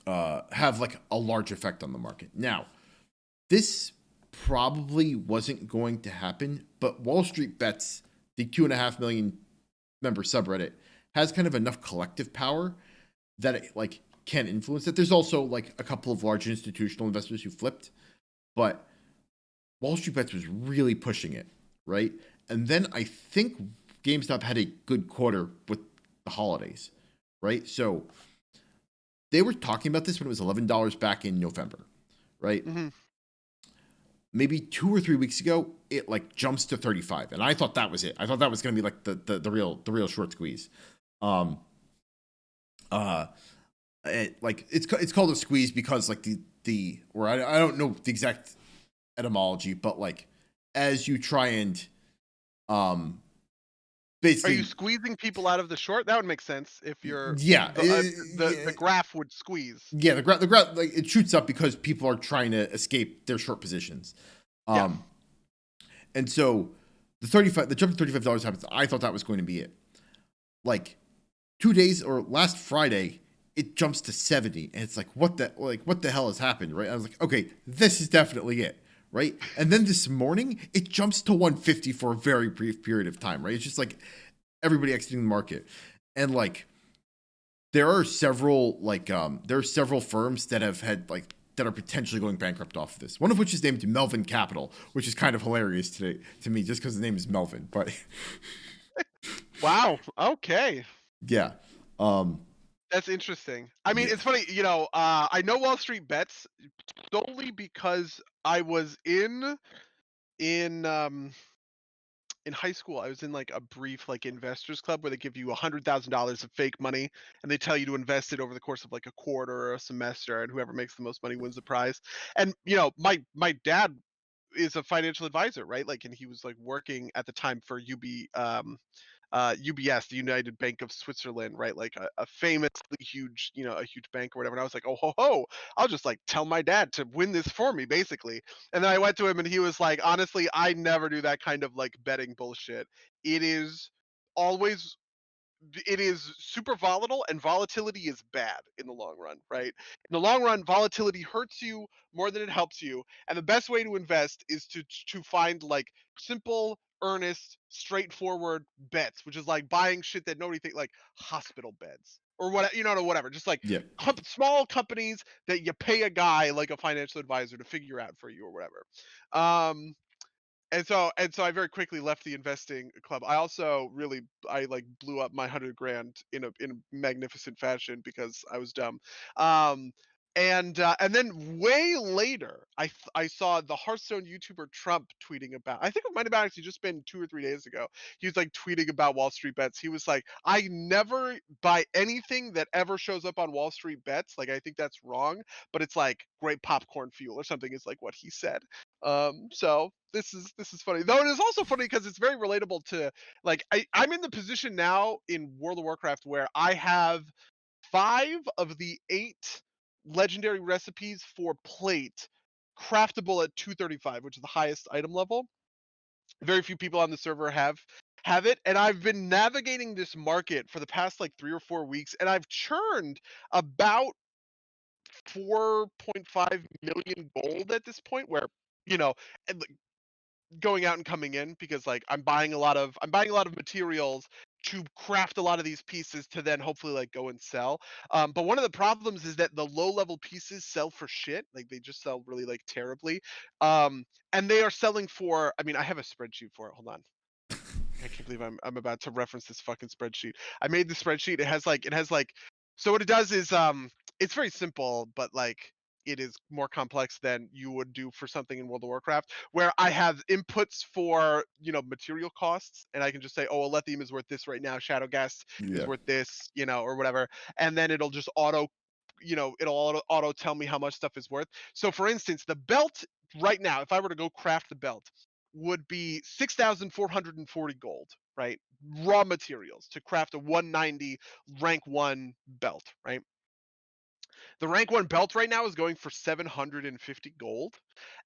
have like a large effect on the market. Now, this probably wasn't going to happen, but Wall Street Bets, the 2.5 million member subreddit, has kind of enough collective power that it like can influence it. There's also like a couple of large institutional investors who flipped, but Wall Street Bets was really pushing it, right? And then I think GameStop had a good quarter with the holidays, right? So they were talking about this when it was $11 back in November, right? Hmm. Maybe 2 or 3 weeks ago, it like jumps to 35, and I thought that was it. I thought that was going to be like the real short squeeze. Um, uh, like it's called a squeeze because like the or I don't know the exact etymology, but like as you try and um Are you basically squeezing people out of the short? That would make sense if you're yeah the graph would squeeze. yeah the like it shoots up because people are trying to escape their short positions. Yeah. Um, and so the jump to $35 happens. I thought that was going to be it. Like 2 days or last Friday, it jumps to 70, and it's like what the hell has happened, right? I was like, okay, this is definitely it, right? And then this morning, it jumps to 150 for a very brief period of time, right? It's just like everybody exiting the market, and like there are several firms that have had like that are potentially going bankrupt off of this. One of which is named Melvin Capital, which is kind of hilarious today to me, just because the name is Melvin. But Wow. Okay. yeah, um, That's interesting. I mean, yeah, it's funny, I know Wall Street Bets solely because I was in in high school. I was in like a brief like investors club where they give you $100,000 of fake money and they tell you to invest it over the course of like a quarter or a semester, and whoever makes the most money wins the prize. And my dad is a financial advisor, right? Like, and he was like working at the time for UBS, the United Bank of Switzerland, right? Like a famously huge, a huge bank or whatever. And I was like, oh ho ho, I'll just like tell my dad to win this for me, basically. And then I went to him and he was like, honestly, I never do that kind of like betting bullshit. It is always it is super volatile, and volatility is bad in the long run, right? In the long run, volatility hurts you more than it helps you, and the best way to invest is to find like simple, earnest, straightforward bets, which is like buying shit that nobody think, like hospital beds or what, whatever, just like yeah, small companies that you pay a guy like a financial advisor to figure out for you or whatever. um and so I very quickly left the investing club. I also really I like blew up my 100 grand in a magnificent fashion because I was dumb. Um and then way later I saw the Hearthstone YouTuber Trump tweeting about, I think it might have actually just been 2 or 3 days ago. He was like tweeting about Wall Street Bets. He was like, I never buy anything that ever shows up on Wall Street Bets. Like, I think that's wrong, but it's like great popcorn fuel or something is like what he said. So this is funny. Though it is also funny because it's very relatable to, like, I'm in the position now in World of Warcraft where I have 5 of the 8 legendary recipes for plate craftable at 235, which is the highest item level. Very few people on the server have it, and I've been navigating this market for the past like 3 or 4 weeks, and I've churned about 4.5 million gold at this point, where you know and going out and coming in, because like I'm buying a lot of materials to craft a lot of these pieces to then hopefully like go and sell. But one of the problems is that the low level pieces sell for shit. Like, they just sell really like terribly. And they are selling for, I mean, I have a spreadsheet for it. Hold on. I can't believe I'm about to reference this fucking spreadsheet. I made the spreadsheet. It has like so what it does is it's very simple, but like it is more complex than you would do for something in World of Warcraft, where I have inputs for, material costs, and I can just say, oh, Alethium is worth this right now, Shadowgast is yeah, worth this, or whatever, and then it'll just auto tell me how much stuff is worth. So for instance, the belt right now, if I were to go craft the belt, would be 6,440 gold, right? Raw materials to craft a 190 rank 1 belt, right? The rank 1 belt right now is going for 750 gold.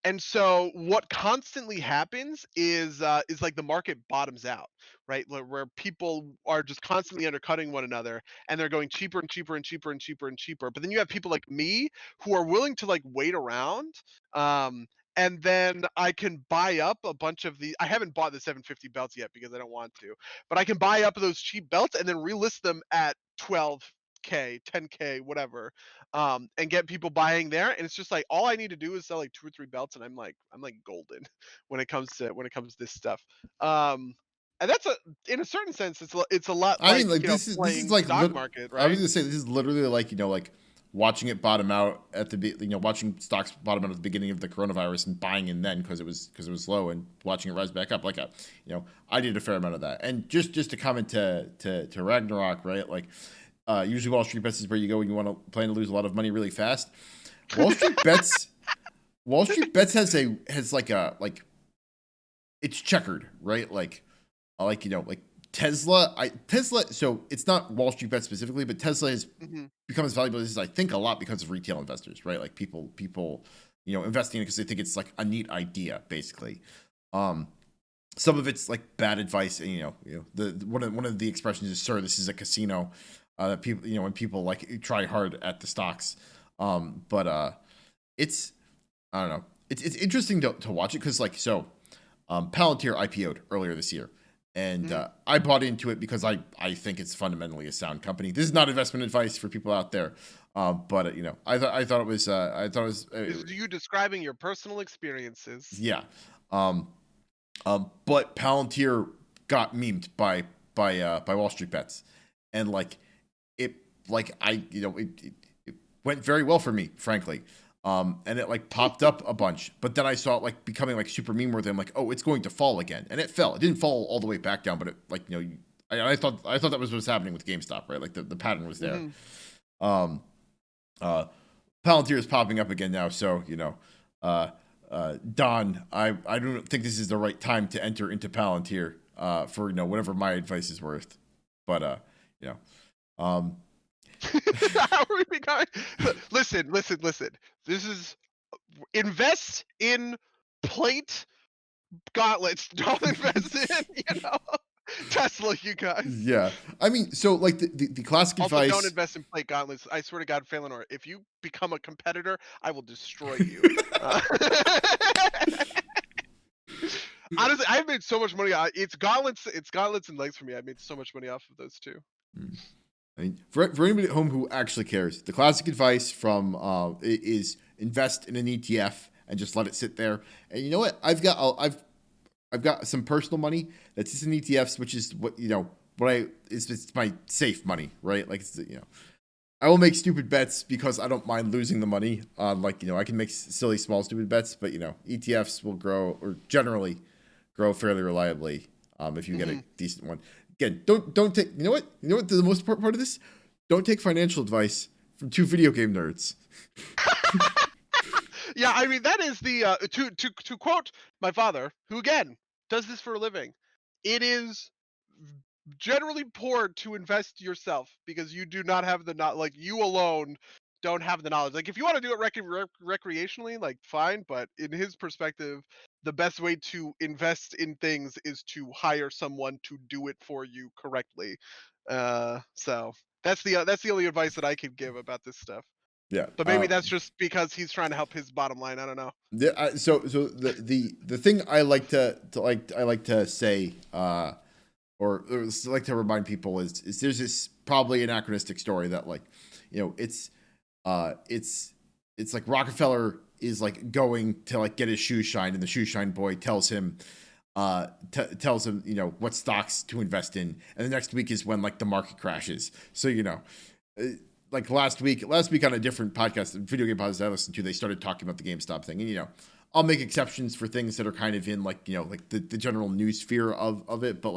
And so what constantly happens is like the market bottoms out, right? Where people are just constantly undercutting one another, and they're going cheaper and cheaper and cheaper and cheaper and cheaper. But then you have people like me who are willing to like wait around, um and then I can buy up a bunch of the. I haven't bought the 750 belts yet because I don't want to, but I can buy up those cheap belts and then relist them at 12K, 10K, whatever, and get people buying there. And it's just like all I need to do is sell like 2 or 3 belts, and I'm like golden when it comes to this stuff. And that's in a certain sense, it's a lot I mean, like like this is playing like stock market, I was right? gonna say this is literally like like watching it bottom out at watching stocks bottom out at the beginning of the coronavirus and buying in then because it was low and watching it rise back up. Like I did a fair amount of that. And just to comment to Ragnarok, right? Like usually Wall Street Bets is where you go when you want to plan to lose a lot of money really fast. Wall Street Bets Wall Street Bets has like it's checkered, right? Like Tesla. So it's not Wall Street Bet specifically, but Tesla has Hmm. become as valuable as I think a lot because of retail investors, right? Like people, investing in it because they think it's like a neat idea, basically. Um, some of it's like bad advice, and the one of the expressions is, "Sir, this is a casino." That people, when people like try hard at the stocks, but it's I don't know. It's interesting to watch it because Palantir IPO'd earlier this year, and Hmm. I bought into it because I think it's fundamentally a sound company. This is not investment advice for people out there, but I thought it was This is you describing your personal experiences. yeah, um, but Palantir got memed by Wall Street Bets, and it it went very well for me, frankly. And it like popped up a bunch, but then I saw it like becoming like super meme worthy. I'm like, oh, it's going to fall again, and it fell. It didn't fall all the way back down, but it I thought that was what was happening with GameStop, right? Like the pattern was there. Hmm. Um, Palantir is popping up again now, so Don, I don't think this is the right time to enter into Palantir for whatever my advice is worth, but you know, How are we going? Listen, listen, listen. This is invest in plate gauntlets. Don't invest in, Tesla, you guys. yeah. I mean, so like the classic Also, don't advice. invest in plate gauntlets. I swear to God, Phalanor, if you become a competitor, I will destroy you. Honestly, I've made so much money. It's gauntlets and legs for me. I made so much money off of those two. I mean, for anybody at home who actually cares, the classic advice from is invest in an ETF and just let it sit there. And you know what? I've got some personal money that's just in ETFs, which is it's my safe money, right? Like I will make stupid bets because I don't mind losing the money on I can make silly small stupid bets, but ETFs will grow or generally grow fairly reliably if you get a Hmm. decent one. Again, don't take what the most important part of this? Don't take financial advice from two video game nerds. Yeah, I mean that is the to quote my father, who again does this for a living. It is generally poor to invest yourself because you do not have the not like you alone don't have the knowledge. Like if you want to do it recreationally, like fine, but in his perspective, the best way to invest in things is to hire someone to do it for you correctly. So that's the only advice that I can give about this stuff. Yeah. But maybe that's just because he's trying to help his bottom line. I don't know. So the thing I like to say or like to remind people is there's this probably anachronistic story that it's it's like Rockefeller is like going to like get his shoes shined, and the shoe shine boy tells him tells him what stocks to invest in, and the next week is when like the market crashes. So uh, like last week on a different podcast, a video game podcast I listened to, they started talking about the GameStop thing, and I'll make exceptions for things that are kind of in like the general news sphere of it, but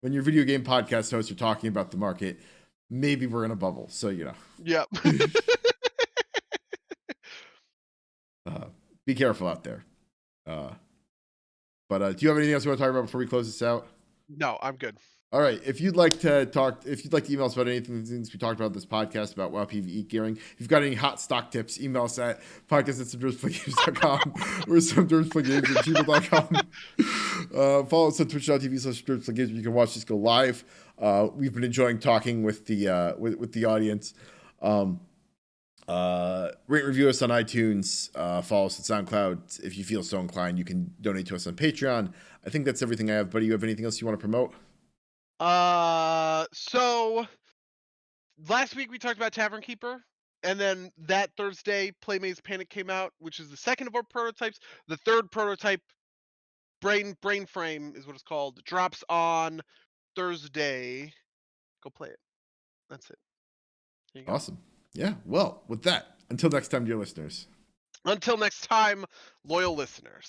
when your video game podcast hosts are talking about the market, maybe we're in a bubble. So Yeah. uh, be careful out there. Uh, but do you have anything else you want to talk about before we close this out? No, I'm good. All right. If you'd like to email us about anything things we talked about in this podcast about WoW PvE gearing, if you've got any hot stock tips, email us at podcast@subdersplaygames.com or subdersplaygames@gmail.com. Follow us on twitch.tv/subdersplaygames where you can watch this go live. We've been enjoying talking with the audience. Rate and review us on iTunes. Follow us at SoundCloud. If you feel so inclined, you can donate to us on Patreon. I think that's everything I have. Buddy, you have anything else you want to promote? So last week we talked about Tavern Keeper, and then that Thursday, Playmaze Panic came out, which is the second of our prototypes. The third prototype, Brain Frame is what it's called, drops on Thursday. Go play it. That's it. There you go. Awesome. Yeah. Well, with that, until next time, dear listeners. Until next time, loyal listeners.